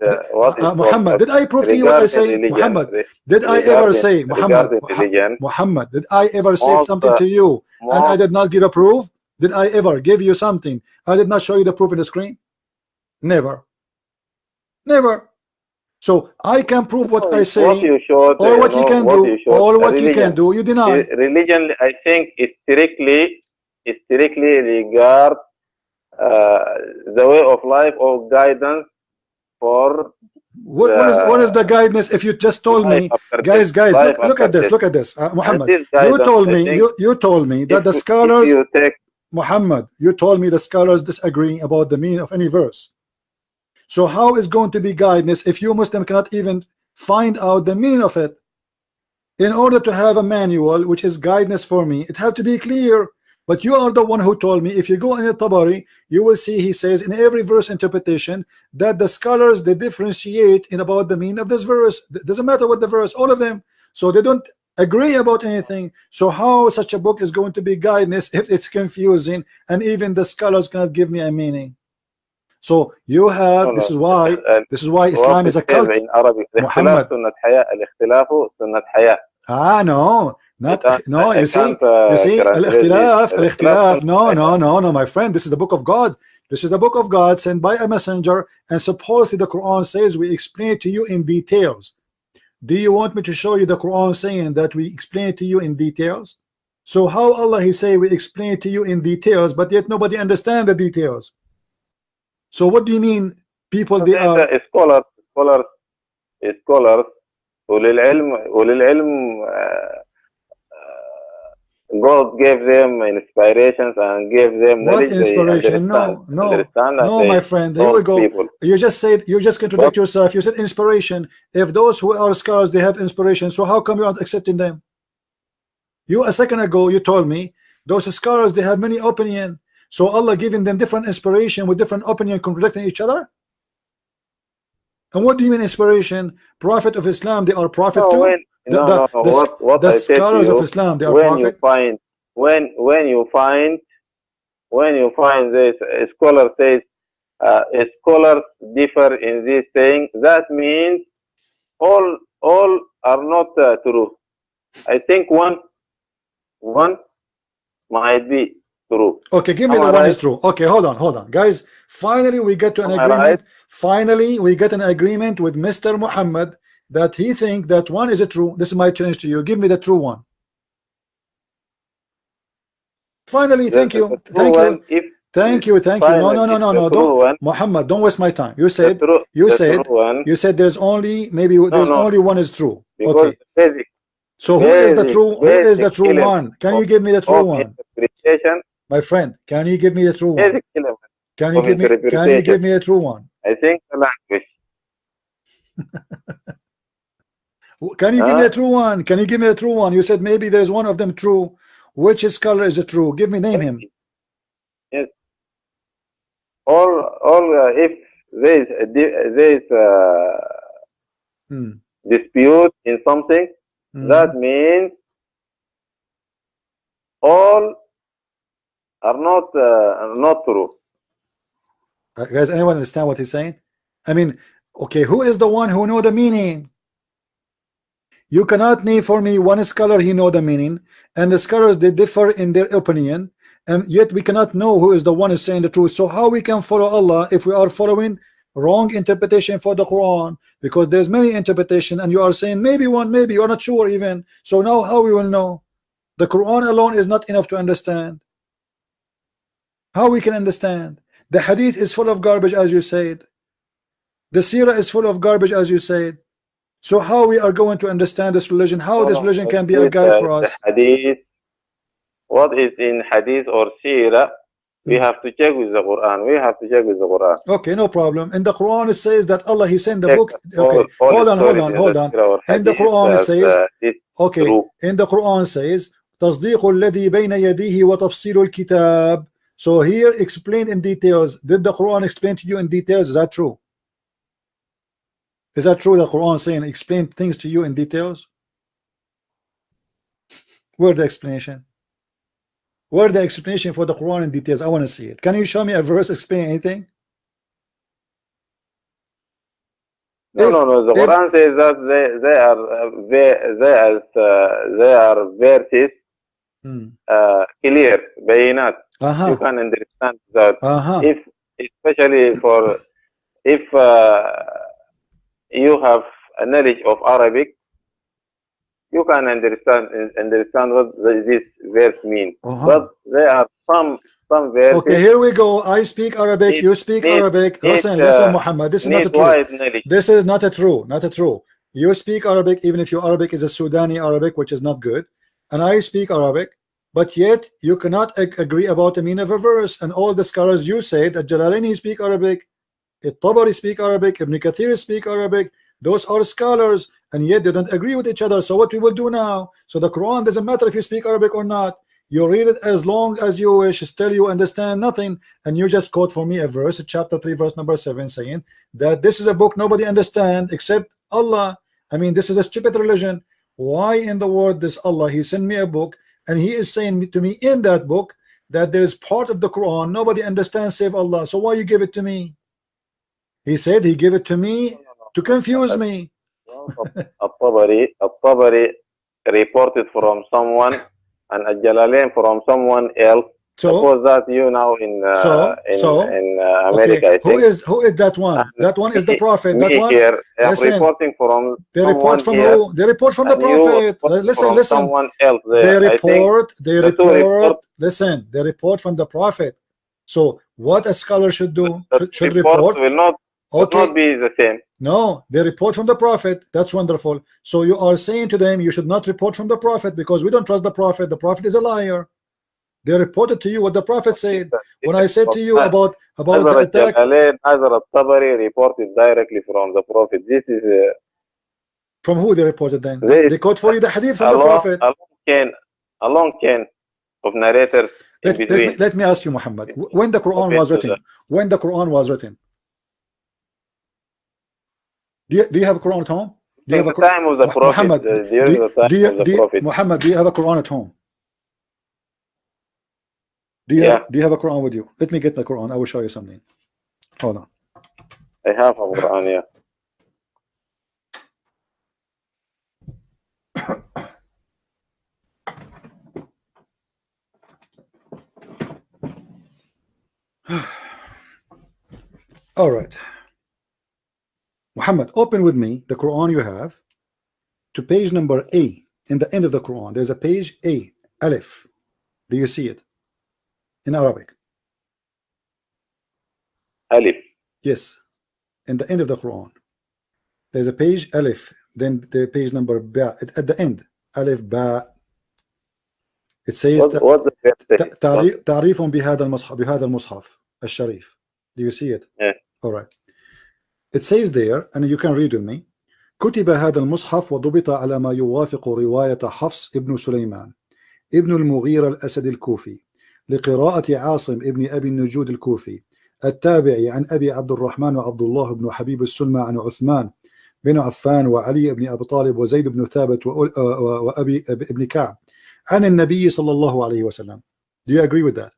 Muhammad, did I prove to you what I say? Muhammad, did I ever say, Muhammad, did I ever say something to you and I did not give a proof? Did I ever give you something? I did not show you the proof in the screen? Never. Never. So I can prove what I say, or what you can do, or what you can do, you deny. Religion, I think, is strictly regard the way of life or guidance for. What is the guidance? If you just told me, guys, look at this, Muhammad. You told me that the scholars, Muhammad, you told me the scholars disagree about the meaning of any verse. So how is going to be guidance if you Muslim cannot even find out the meaning of it? In order to have a manual which is guidance for me, it have to be clear. But you are the one who told me, if you go in the Tabari, you will see he says in every verse interpretation that the scholars, they differentiate in about the meaning of this verse. It doesn't matter what the verse, all of them. So they don't agree about anything. So how such a book is going to be guidance if it's confusing and even the scholars cannot give me a meaning? So you have, this is why Islam is a cult. Muhammad. No, you see, al-ikhtilaf, no, my friend, this is the book of God. This is the book of God sent by a messenger, and supposedly the Quran says we explain it to you in details. Do you want me to show you the Quran saying that we explain it to you in details? So how Allah he say we explain it to you in details, but yet nobody understand the details? So what do you mean people they are scholars God gave them inspirations and gave them what inspiration? No, my friend. Here we go. People. You just contradict yourself. You said inspiration. If those who are scholars they have inspiration, so how come you aren't accepting them? You a second ago you told me those scholars they have many opinion. So Allah giving them different inspiration with different opinion contradicting each other? And what do you mean inspiration? Prophet of Islam, they are prophet too? The scholars of Islam, they are prophet. When you find this, a scholar says scholars differ in this saying. That means all are not true. I think one might be true. Okay, give me Am the I one right? is true. Okay, hold on, guys. Finally, we get to an Am I agreement. right? Finally, we get an agreement with Mr. Muhammad that he think that one is a true. This is my challenge to you. Give me the true one. Finally, thank you, thank you, thank you, thank you. No, no, no, no, no. Don't, Muhammad. Don't waste my time. You said, you said there's only maybe there's only one is true. Okay. So who is the true? Who is the true one? Can you give me the true one? My friend, can you give me the true one? Can you give me? Can you give me a true one? I think the language. Can you give me a true one? Can you give me a true one? You said maybe there's one of them true. Which scholar is it true? Give me, name him. Yes. Or if there is dispute in something, that means all are not true. Guys, anyone understand what he's saying? I mean, okay, who is the one who know the meaning? You cannot name for me one scholar he know the meaning, and the scholars they differ in their opinion, and yet we cannot know who is the one is saying the truth. So how we can follow Allah if we are following wrong interpretation for the Quran? Because there's many interpretation, and you are saying maybe one, maybe you're not sure even. So now how we will know? The Quran alone is not enough to understand. How we can understand? The hadith is full of garbage, as you said. The seerah is full of garbage, as you said. So how we are going to understand this religion? How this religion can be a guide for us? Hadith, what is in hadith or seerah, we have to check with the Quran. We have to check with the Quran. Okay, no problem. In the Quran it says that Allah he sent the book. Okay, hold on. In the Quran it says, okay, in the Quran says تصديق الذي بين يديه وتفصيل الكتاب. So here explained in details. Did the Quran explain to you in details? Is that true? Is that true? The Quran saying explain things to you in details? Where the explanation? Where the explanation for the Quran in details? I want to see it. Can you show me a verse explaining anything? No. The Quran says that they are verses clear, bayinat. You can understand that if especially for if you have a knowledge of Arabic, you can understand what this verse means. But there are some verses. Okay, here we go. I speak Arabic. You speak Arabic. Listen, Muhammad. This is not true. This is not a true. You speak Arabic, even if your Arabic is a Sudani Arabic, which is not good, and I speak Arabic. But yet you cannot agree about the meaning of a verse. And all the scholars you say that Jalalaini speak Arabic, At-Tabari speak Arabic, Ibn Kathir speak Arabic. Those are scholars, and yet they don't agree with each other. So what we will do now? So the Quran doesn't matter if you speak Arabic or not. You read it as long as you wish. Still you understand nothing, and you just quote for me a verse, chapter 3, verse number 7, saying that this is a book nobody understands except Allah. I mean, this is a stupid religion. Why in the world does Allah he sent me a book? And he is saying to me in that book that there is part of the Quran nobody understands save Allah. So why you give it to me? He said he gave it to me to confuse me. At-Tabari reported from someone and Al-Jalalain from someone else. So suppose that you now in America. Okay. Who is that one? That one is the Prophet. That one. Here, reporting from they report from here, who? They report from the Prophet. Listen. Someone else there. They report. Listen. They report from the Prophet. So what a scholar should do should report. Will not be the same. No, they report from the Prophet. That's wonderful. So you are saying to them you should not report from the Prophet because we don't trust the Prophet. The Prophet is a liar. They reported to you what the Prophet said. When I said to you about the attack, Neither At-Tabari reported directly from the Prophet. This is from who they reported then? They quote for you the hadith from the Prophet. A long chain of narrators in between. Let me ask you, Muhammad, when the Quran was written, do you have a Quran at home? Do you have the time of the Prophet, Muhammad, Muhammad, do you have a Quran at home? Do you have a Quran with you? Let me get my Quran. I will show you something. Hold on. I have a Quran, yeah. All right. Muhammad, open with me the Quran you have to page number A. In the end of the Quran, there's a page A, Alif. Do you see it in Arabic? Alif. Yes. In the end of the Quran, there's a page Alif. Then the page number Ba at the end. Alif Ba. It says What's the first thing? تعريف بهذا المصحف الشريف. Do you see it? Yeah. All right. It says there, and you can read with me. كتب هذا المصحف وضبط على ما يوافق رواية حفص ابن سليمان ابن المغيرة الأسد الكوفي لقراءة عاصم ابن أبي النجود الكوفي التابعي عن أبي عبد الرحمن وعبد الله بن حبيب السلمى عن عثمان بن عفان وعلي بن أبي طالب وزيد بن ثابت وأبي ابن كعب عن النبي صلى الله عليه وسلم. Do you agree with that?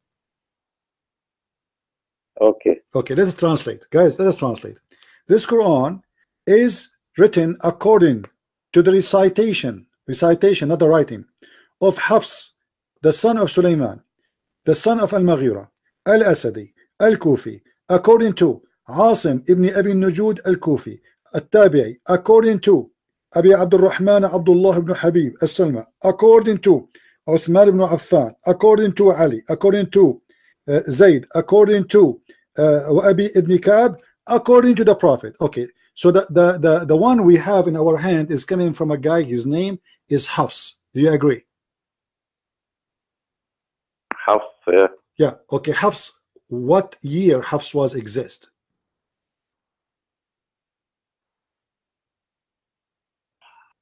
Okay. Okay, let us translate. Guys, let us translate. This Quran is written according to the recitation, not the writing, of Hafs, the son of Sulaiman, the son of Al-Maghira, Al-Asadi, Al-Kufi, according to Asim ibn Abi Nujud Al-Kufi, Al-Tabi'i, according to Abi Abdul Rahman Abdullah ibn Habib As-Salma, according to Uthman ibn Affan, according to Ali, according to Zayd, according to Abi ibn Ka'b, according to the Prophet. Okay, so the one we have in our hand is coming from a guy, his name is Hafs. Do you agree? Hafs, yeah. Yeah, okay. Hafs, what year Hafs was exist?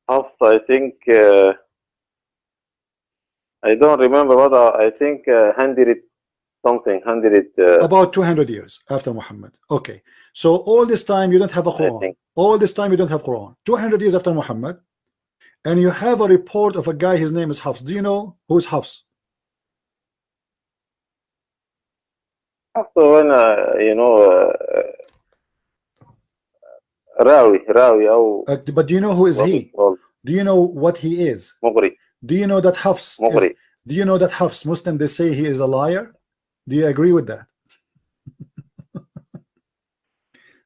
Hafs, I think I don't remember what I think 100 something, 100 about 200 years after Muhammad. Okay, so all this time you don't have a Quran. All this time you don't have Quran. 200 years after Muhammad, and you have a report of a guy, his name is Hafs. Do you know who is Hafs? Hafs, when you know Rawi. But do you know who is he? Do you know what he is? Mughri. Do you know that Hafs? Do you know that Hafs, Muslim, they say he is a liar? Do you agree with that?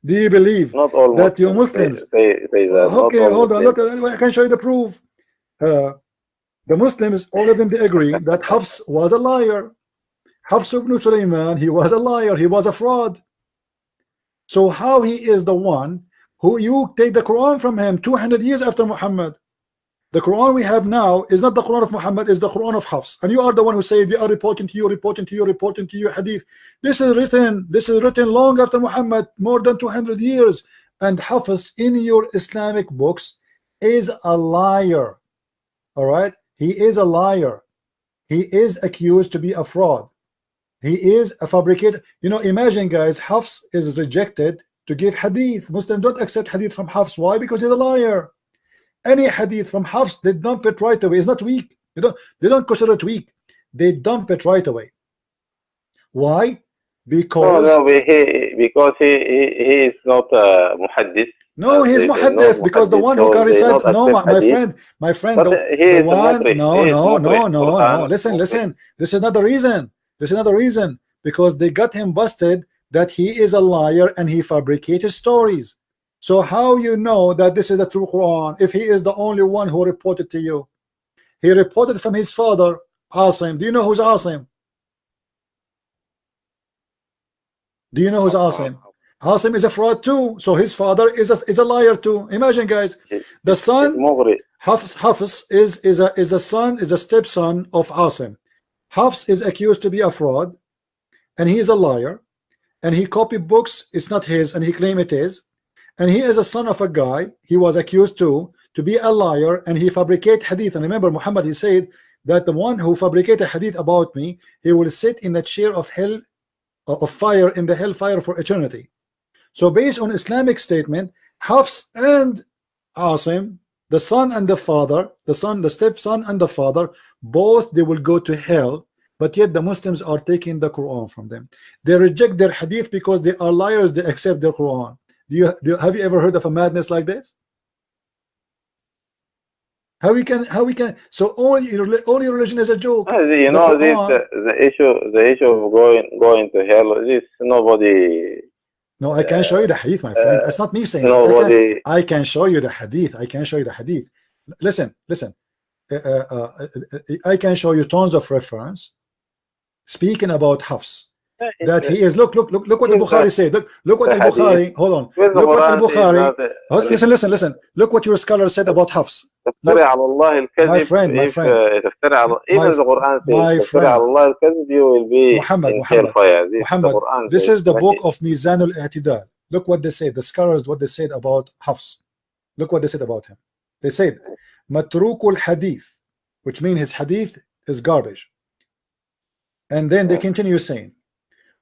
Do you believe not all that you Muslims say that? Okay, hold on. Look, I can show you the proof. The Muslims, all of them, they agree that Hafs was a liar. Hafs ibn Sulaiman, he was a liar. He was a fraud. So how he is the one who you take the Quran from him 200 years after Muhammad? The Quran we have now is not the Quran of Muhammad, is the Quran of Hafs, and you are the one who say they are reporting to you hadith. This is written long after Muhammad, more than 200 years, and Hafs in your Islamic books is a liar. All right, he is a liar. He is accused to be a fraud. He is a fabricator. You know, imagine, guys, Hafs is rejected to give hadith. Muslims don't accept hadith from Hafs. Why? Because he's a liar. Any hadith from Hafs, they dump it right away. It's not weak. They don't consider it weak. They dump it right away. Why? Because because he is not muhaddith. No, he's muhaddith, because the one who can recite. No, my friend, the one. No. Listen. This is not the reason. This is another reason, because they got him busted that he is a liar and he fabricated stories. So how you know that this is the true Quran if he is the only one who reported to you? He reported from his father, Asim. Do you know who's Asim? Do you know who's Asim? Asim is a fraud too. So his father is a liar too. Imagine, guys, the son Hafs is a stepson of Asim. Hafs is accused to be a fraud, and he is a liar, and he copied books. It's not his, and he claimed it is. And he is a son of a guy. He was accused to be a liar, and he fabricated hadith. And remember, Muhammad, he said that the one who fabricated hadith about me, he will sit in the chair of hell, of fire, in the hellfire for eternity. So based on Islamic statement, Hafs and Asim, the son and the father, the stepson and the father, both they will go to hell but yet the Muslims are taking the Quran from them. They reject their hadith because they are liars. They accept their Quran. Have you ever heard of a madness like this? How we can so all your religion is a joke. You know, the issue of going to hell, this nobody. No, I can show you the hadith, my friend. That's not me saying nobody. I can show you the hadith. I can show you the hadith. Listen. I can show you tons of reference speaking about Hafs. That he is look what al-Bukhari said. Look what al-Bukhari. Hold on. Look what al-Bukhari. Listen. Look what your scholar said about Hafs. My friend. Even the Quran says you will be in hellfire. This is the book of Mizan al-I'tidal. Look what they say. The scholars, what they said about Hafs. Look what they said about him. They said matrukul hadith, which means his hadith is garbage. And then they continue saying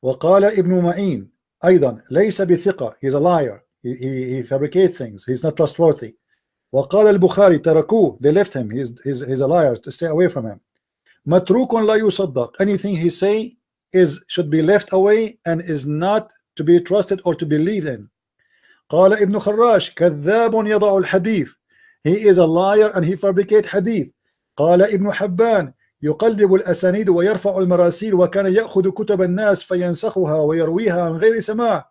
وقال ابن معين أيضا ليس بثقة, he's a liar, he fabricates things, he's not trustworthy. وقال البخاري تركوه, they left him, he's a liar, to stay away from him. متروك لا يصدق, anything he say should be left away and is not to be trusted or to believe in. قال ابن خراش كذاب يضع الحديث, he is a liar and he fabricate hadith. قال ابن حبان يقلب الأسانيد ويرفع المراسيل وكان يأخذ كتب الناس فينسخها ويرويها من غير سماع.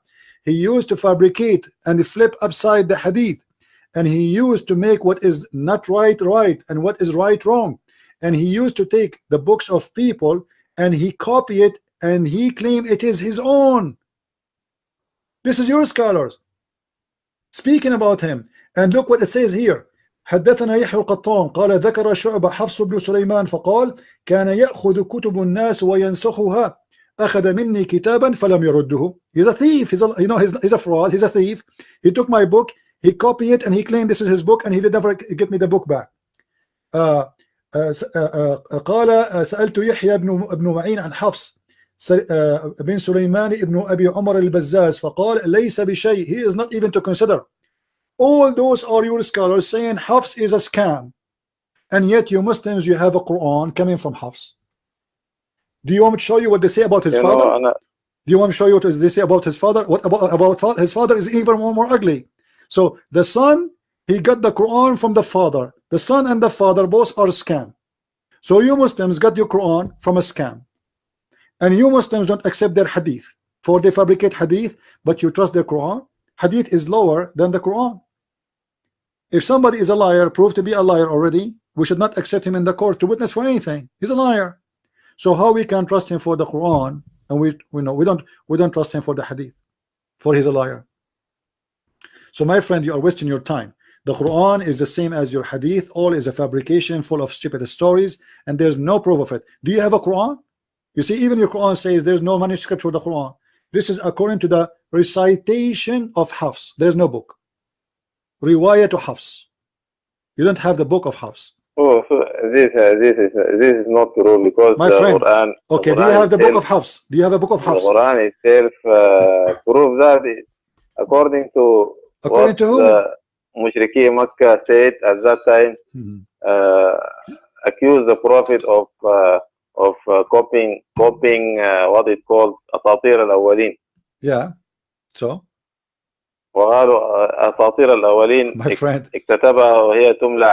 He used to fabricate and flip upside the hadith, and he used to make what is not right and what is right wrong, and he used to take the books of people and he copy it and he claim it is his own. This is your scholars speaking about him. And look what it says here. حدثنا يحيى القطان قال ذكر شعبة حفص بن سليمان فقال كان يأخذ كتب الناس وينسخها أخذ مني كتابا فلم يرده. He's a thief. He's a fraud. He's a thief. He took my book, he copied it, and he claimed this is his book, and he did never get me the book back. قال سألت يحيى بن معين عن حفص بن سليمان ابن أبي عمر البزاز فقال ليس بشيء. He is not even to consider. All those are your scholars saying Hafs is a scam, and yet you Muslims, you have a Quran coming from Hafs. Do you want me to show you what they say about his father? Do you want me to show you what they say about his father? What about his father is even more ugly. So the son, he got the Quran from the father. The son and the father both are a scam. So you Muslims got your Quran from a scam, and you Muslims don't accept their hadith, for they fabricate hadith, but you trust their Quran. Hadith is lower than the Quran. If somebody is a liar, proved to be a liar already, we should not accept him in the court to witness for anything. He's a liar. So how we can trust him for the Quran, and we don't trust him for the hadith, for he's a liar. So my friend, you are wasting your time. The Quran is the same as your hadith. All is a fabrication full of stupid stories, and there's no proof of it. Do you have a Quran? You see, even your Quran says there's no manuscript for the Quran. This is according to the recitation of Hafs. There's no book. Riwayah to Hafs. You don't have the book of Hafs. Oh, so this is not true, because my friend. Quran, okay, do you have the book of Hafs? Do you have a book of Hafs? The Quran itself proves that according to who? The Mushriki Makkah said at that time, accused the Prophet of copying what is called Asatir al-Awwalin. Yeah. So? وقالوا أساطير الأولين اكتتبها وهي تملى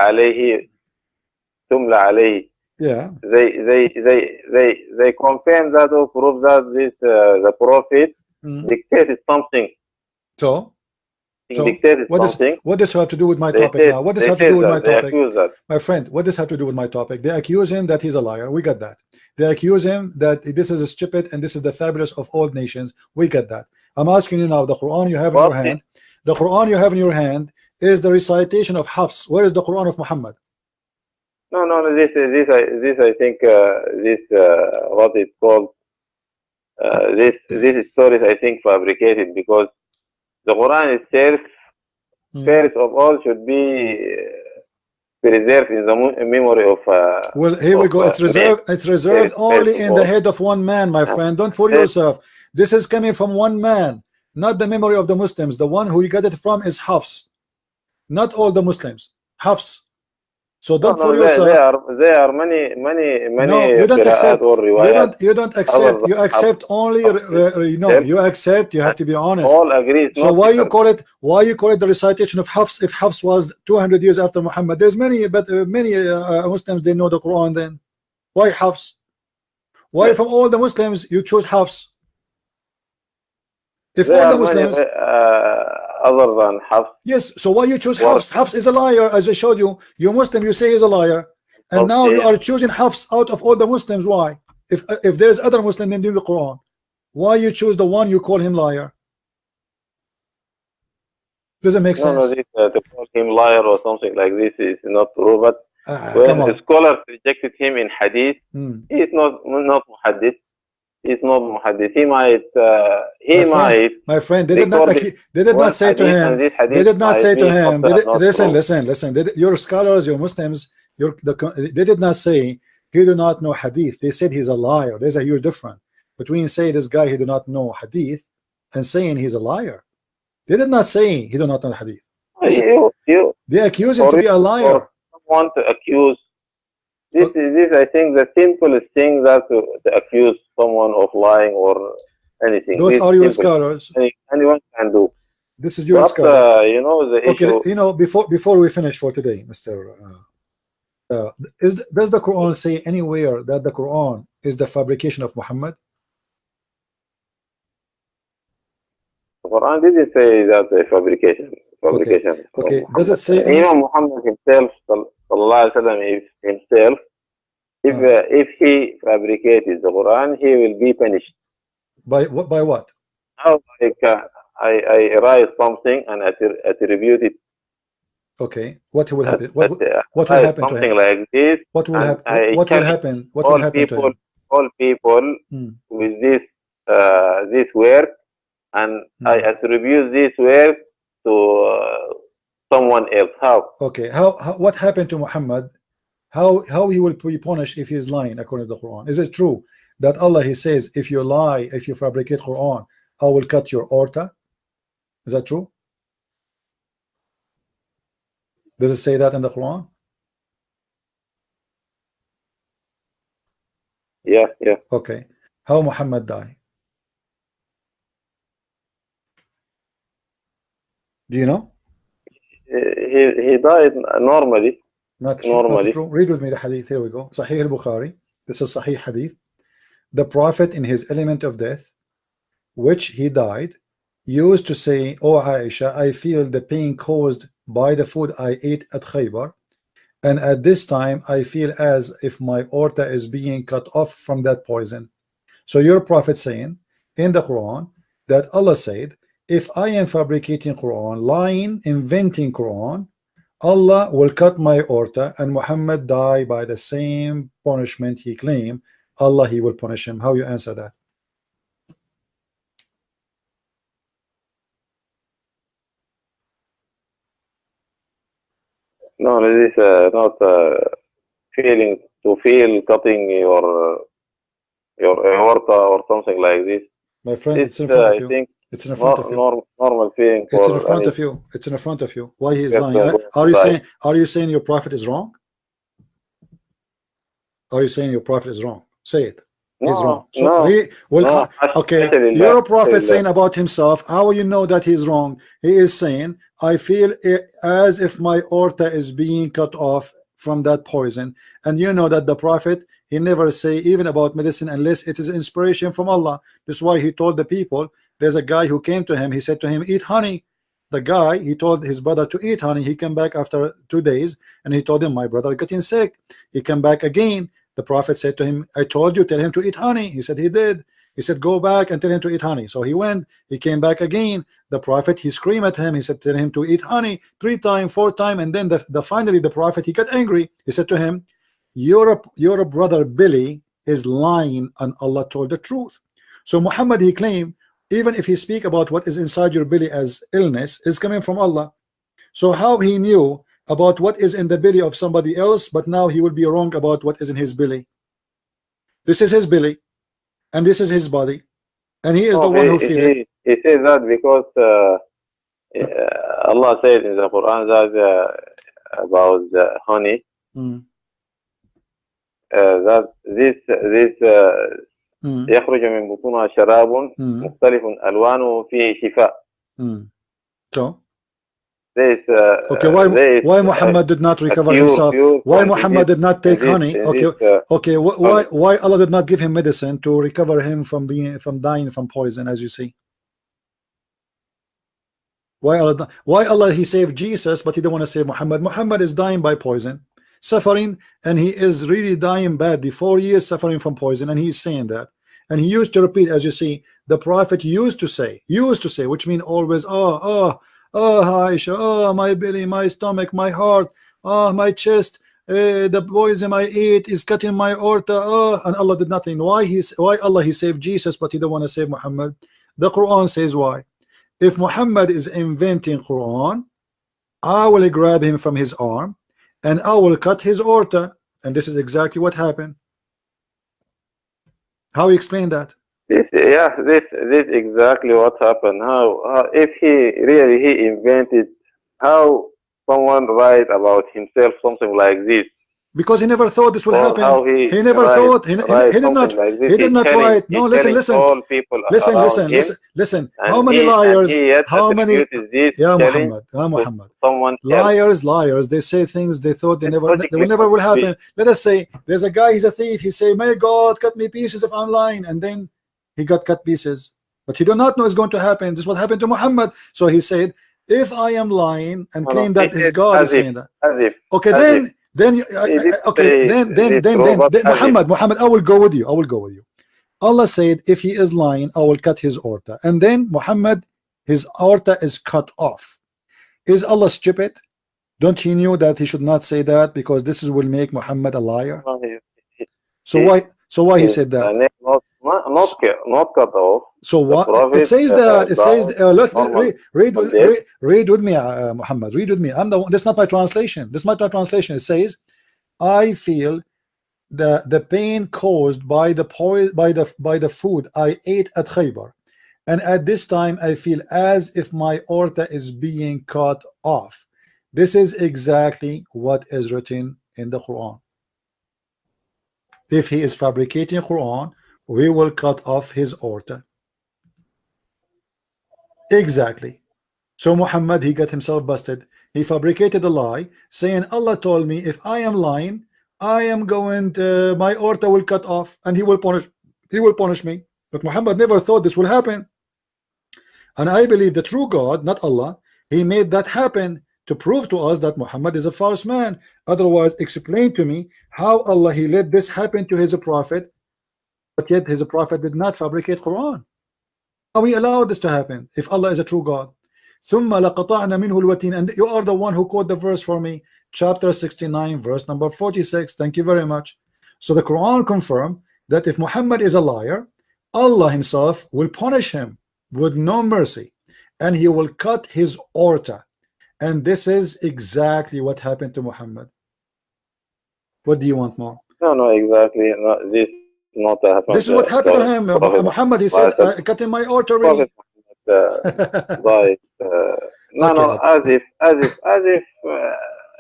عليه. Yeah. They confirm that or prove that this the Prophet dictated something. So dictated something. What does have to do with my topic now? What does have to do with my topic? My friend, what does have to do with my topic? They accuse him that he's a liar. We got that. They accuse him that this is a stupid and this is the fabulous of all nations. We get that. I'm asking you now, the Quran you have in your hand, the Quran you have in your hand is the recitation of Hafs. Where is the Quran of Muhammad? No. This I think this what it's called. This stories I think fabricated, because the Quran itself, first of all, should be preserved in the memory of. Well, here we go. It's reserved only in the head of one man, my friend. Don't fool yourself. This is coming from one man, not the memory of the Muslims. The one who you got it from is Hafs, not all the Muslims. Hafs. So don't fool there yourself. are many No, you don't qira'at accept. or riwayat. You don't accept. You accept only. No, you accept. You have to be honest. All agree. So why you call it? Why you call it the recitation of Hafs? If Hafs was 200 years after Muhammad, there's many, but many Muslims they know the Quran. Then why Hafs? Why from all the Muslims you choose Hafs? If all the Muslims other than Hafs. Yes, so why you choose Hafs? Hafs is a liar, as I showed you. You Muslim, you say he's a liar, and now you are choosing Hafs out of all the Muslims. Why? If there's other Muslim in the Quran, why you choose the one you call him liar? Doesn't make sense. No, to call him liar or something like this is not true. But when the scholars rejected him in Hadith, he is not Muhaddith. He's not muhaddith. He might. My friend, they did not say to him. They did not say to him. Listen. Your scholars, your Muslims, they did not say he do not know hadith. They said he's a liar. There's a huge difference between saying this guy he do not know hadith and saying he's a liar. They did not say he do not know hadith. They accuse him to be a liar. Want to accuse. This is, I think, the simplest thing that to accuse someone of lying or anything. Those are your scholars. Anyone can do. This is your scholar. You know the issue. You know, before we finish for today, Mr. Does the Quran say anywhere that the Quran is the fabrication of Muhammad? The Quran didn't say that the fabrication. Okay. Does it say even Muhammad himself? If he fabricated the Quran, he will be punished. By what? How I write something and attribute it. Okay. What will happen? What will happen to him? Like this. What will happen? What will happen? What will happen to him? All people with this work, and I attribute this work to someone else. How? Okay. How what happened to Muhammad? How he will be punished if he is lying according to the Quran? Is it true that Allah he says if you lie, if you fabricate Quran, I will cut your aorta? Is that true? Does it say that in the Quran? Yeah. Okay. How Muhammad died? Do you know? He died normally. Not true. Read with me the hadith. Here we go. Sahih al-Bukhari. This is Sahih hadith. The Prophet in his element of death, which he died, used to say, "Oh Aisha, I feel the pain caused by the food I ate at Khaybar, and at this time I feel as if my aorta is being cut off from that poison." So your Prophet saying in the Quran that Allah said, if I am fabricating Quran, lying, inventing Quran, Allah will cut my aorta, and Muhammad die by the same punishment he claimed. Allah he will punish him. How you answer that? No, this is not feeling to feel cutting your aorta or something like this. My friend, it's in front of you. I think it's in front of you. Normal feeling. It's in front of you. It's in front of you. Why he is lying? Are you saying your prophet is wrong? Are you saying your prophet is wrong? Say it. He's wrong. So okay. Your prophet saying about himself. How you know that he's wrong? He is saying, I feel as if my aorta is being cut off from that poison. And you know that the prophet, he never say even about medicine unless it is inspiration from Allah. That's why he told the people, there's a guy who came to him, he said to him, eat honey. The guy, he told his brother to eat honey. He came back after 2 days and he told him, my brother getting sick. He came back again. The prophet said to him, I told you, tell him to eat honey. He said he did. He said, go back and tell him to eat honey. So he went, he came back again. The prophet, he screamed at him. He said, tell him to eat honey 3 times, 4 times. And then finally the prophet, he got angry. He said to him, your brother Billy is lying and Allah told the truth. So Muhammad, he claimed, even if he speak about what is inside your belly as illness, is coming from Allah. So how he knew about what is in the belly of somebody else, but now he will be wrong about what is in his belly? This is his belly, and this is his body, and he is the one who feels it. He says that because Allah said in the Quran that about the honey, that this يخرج من بطونها شراب مختلف ألوانه فيه شفاء. So this okay, why Muhammad did not recover himself? Why Muhammad did not take honey? Okay, why Allah did not give him medicine to recover him from dying from poison, as you see? Why Allah he saved Jesus, but he didn't want to save Muhammad? Muhammad is dying by poison, suffering, and he is really dying badly. 4 years suffering from poison, and he's saying that. And he used to repeat, as you see, the Prophet used to say, which means always, oh Aisha, oh my belly, my stomach, my heart, oh my chest, the poison I eat is cutting my aorta. And Allah did nothing. Why Allah he saved Jesus, but he don't want to save Muhammad? The Quran says why. If Muhammad is inventing Quran, I will grab him from his arm and I will cut his aorta. And this is exactly what happened. How you explain that? This exactly what happened. How if he invented, how someone write about himself something like this? Because he never thought this would happen. He never thought. He did not write. No, listen. Listen. How many liars? How many? Yeah, Muhammad. Liars. They say things they thought they never will happen. Let us say there's a guy. He's a thief. He say, "May God cut me pieces if I'm lying," and then he got cut pieces. But he do not know it's going to happen. This is what happened to Muhammad. So he said, "If I am lying and claim that his God is saying that." Okay, then Muhammad, I will go with you. Allah said, if he is lying, I will cut his aorta. And then Muhammad, his aorta is cut off. Is Allah stupid? Don't he knew that he should not say that because this will make Muhammad a liar? So why he said that? Not cut off. So what it says that it says read with me, Muhammad. Read with me. This is not my translation. It says, I feel the pain caused by the food I ate at Khaybar, and at this time I feel as if my aorta is being cut off. This is exactly what is written in the Quran. If he is fabricating Quran, we will cut off his aorta. Exactly. So Muhammad, he got himself busted. He fabricated a lie saying Allah told me if I am lying, I am going to, my aorta will cut off and he will punish me. But Muhammad never thought this will happen. And I believe the true God, not Allah, he made that happen to prove to us that Muhammad is a false man. Otherwise, explain to me how Allah he let this happen to his prophet, but yet his prophet did not fabricate Quran. How we allow this to happen if Allah is a true God? ثُمَّ لَقَطَعْنَا مِنْهُ الْوَتِينَ. And you are the one who quote the verse for me, chapter 69, verse number 46. Thank you very much. So the Quran confirmed that if Muhammad is a liar, Allah himself will punish him with no mercy, and he will cut his aorta. And this is exactly what happened to Muhammad. What do you want more? No, exactly. No, this is what happened to him. Muhammad, he said, cutting my artery. As if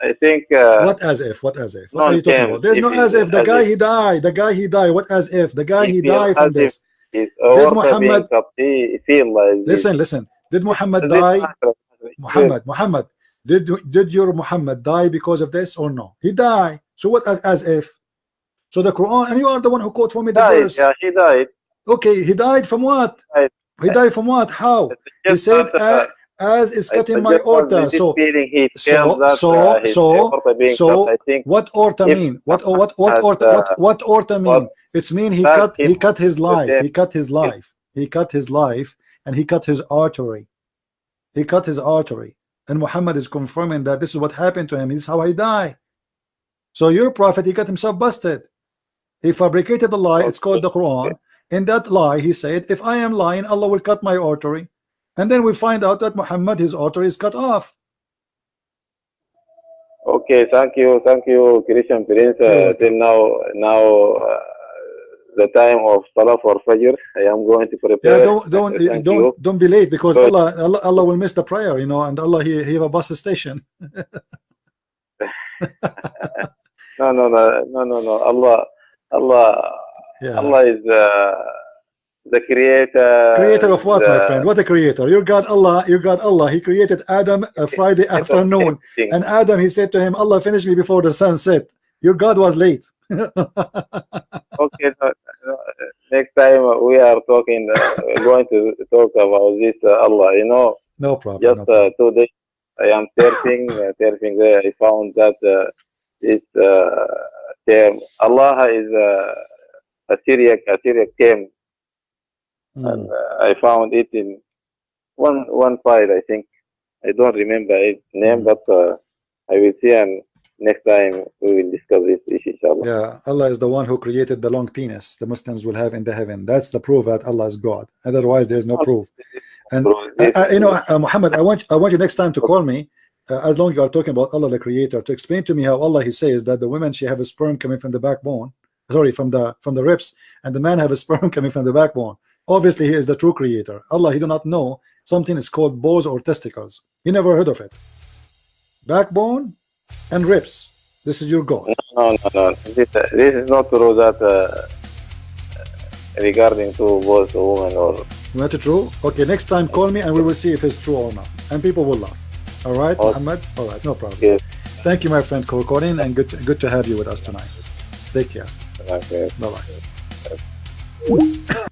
I think. What as if? What are you talking about? There's no as if. The guy he died. What as if? The guy he died from this. Did Muhammad feel like listen. Did Muhammad die? Muhammad, did your Muhammad die because of this or no? He died. So what as if? So the Quran, and you are the one who quote for me the verse. Yeah, he died. Okay, he died from what? He died from what? How? He said as is cutting my aorta. So what aorta mean? What aorta mean? It's mean he cut his life. He cut his life, and he cut his artery. He cut his artery, and Muhammad is confirming that this is what happened to him. This is how he died. So your prophet, he got himself busted. He fabricated a lie. It's called the Quran. In that lie, he said, if I am lying, Allah will cut my artery. And then we find out that Muhammad, his artery is cut off. Okay, thank you, Christian Prince. Till now, the time of Salah for Fajr, I am going to prepare. Yeah, don't be late, because Allah will miss the prayer, you know, and Allah he have a bus station. No, no, no, no, no, no. Allah Yeah. Allah is the creator. Creator of what, my friend? What a creator? Your God Allah, your God Allah, he created Adam a Friday afternoon. Everything. And Adam, he said to him, Allah, finish me before the sun set. Your God was late. Okay, no, next time we are talking, we're going to talk about this Allah. You know, No problem. just No problem. today I am surfing there. I found that this term Allah is a Syriac term, and I found it in one file. I think I don't remember its name, but I will see, and next time we will discuss this issue, inshallah. Yeah, Allah is the one who created the long penis the Muslims will have in the heaven. That's the proof that Allah is God. Otherwise, there is no proof. And you know, Muhammad, I want you next time to call me, as long as you are talking about Allah the Creator, to explain to me how Allah, He says that the women, she have a sperm coming from the backbone, sorry, from the ribs, and the man have a sperm coming from the backbone. Obviously, He is the true Creator. Allah, He do not know something is called balls or testicles. He never heard of it. Backbone and ribs. This is your God. No. This is not true that regarding to both women or. Not true? Okay, next time call me and we will see if it's true or not. And people will laugh. All right, Okay. Muhammad? All right, no problem. Yes. Thank you, my friend, for calling, and good to have you with us tonight. Take care. Okay. Bye-bye.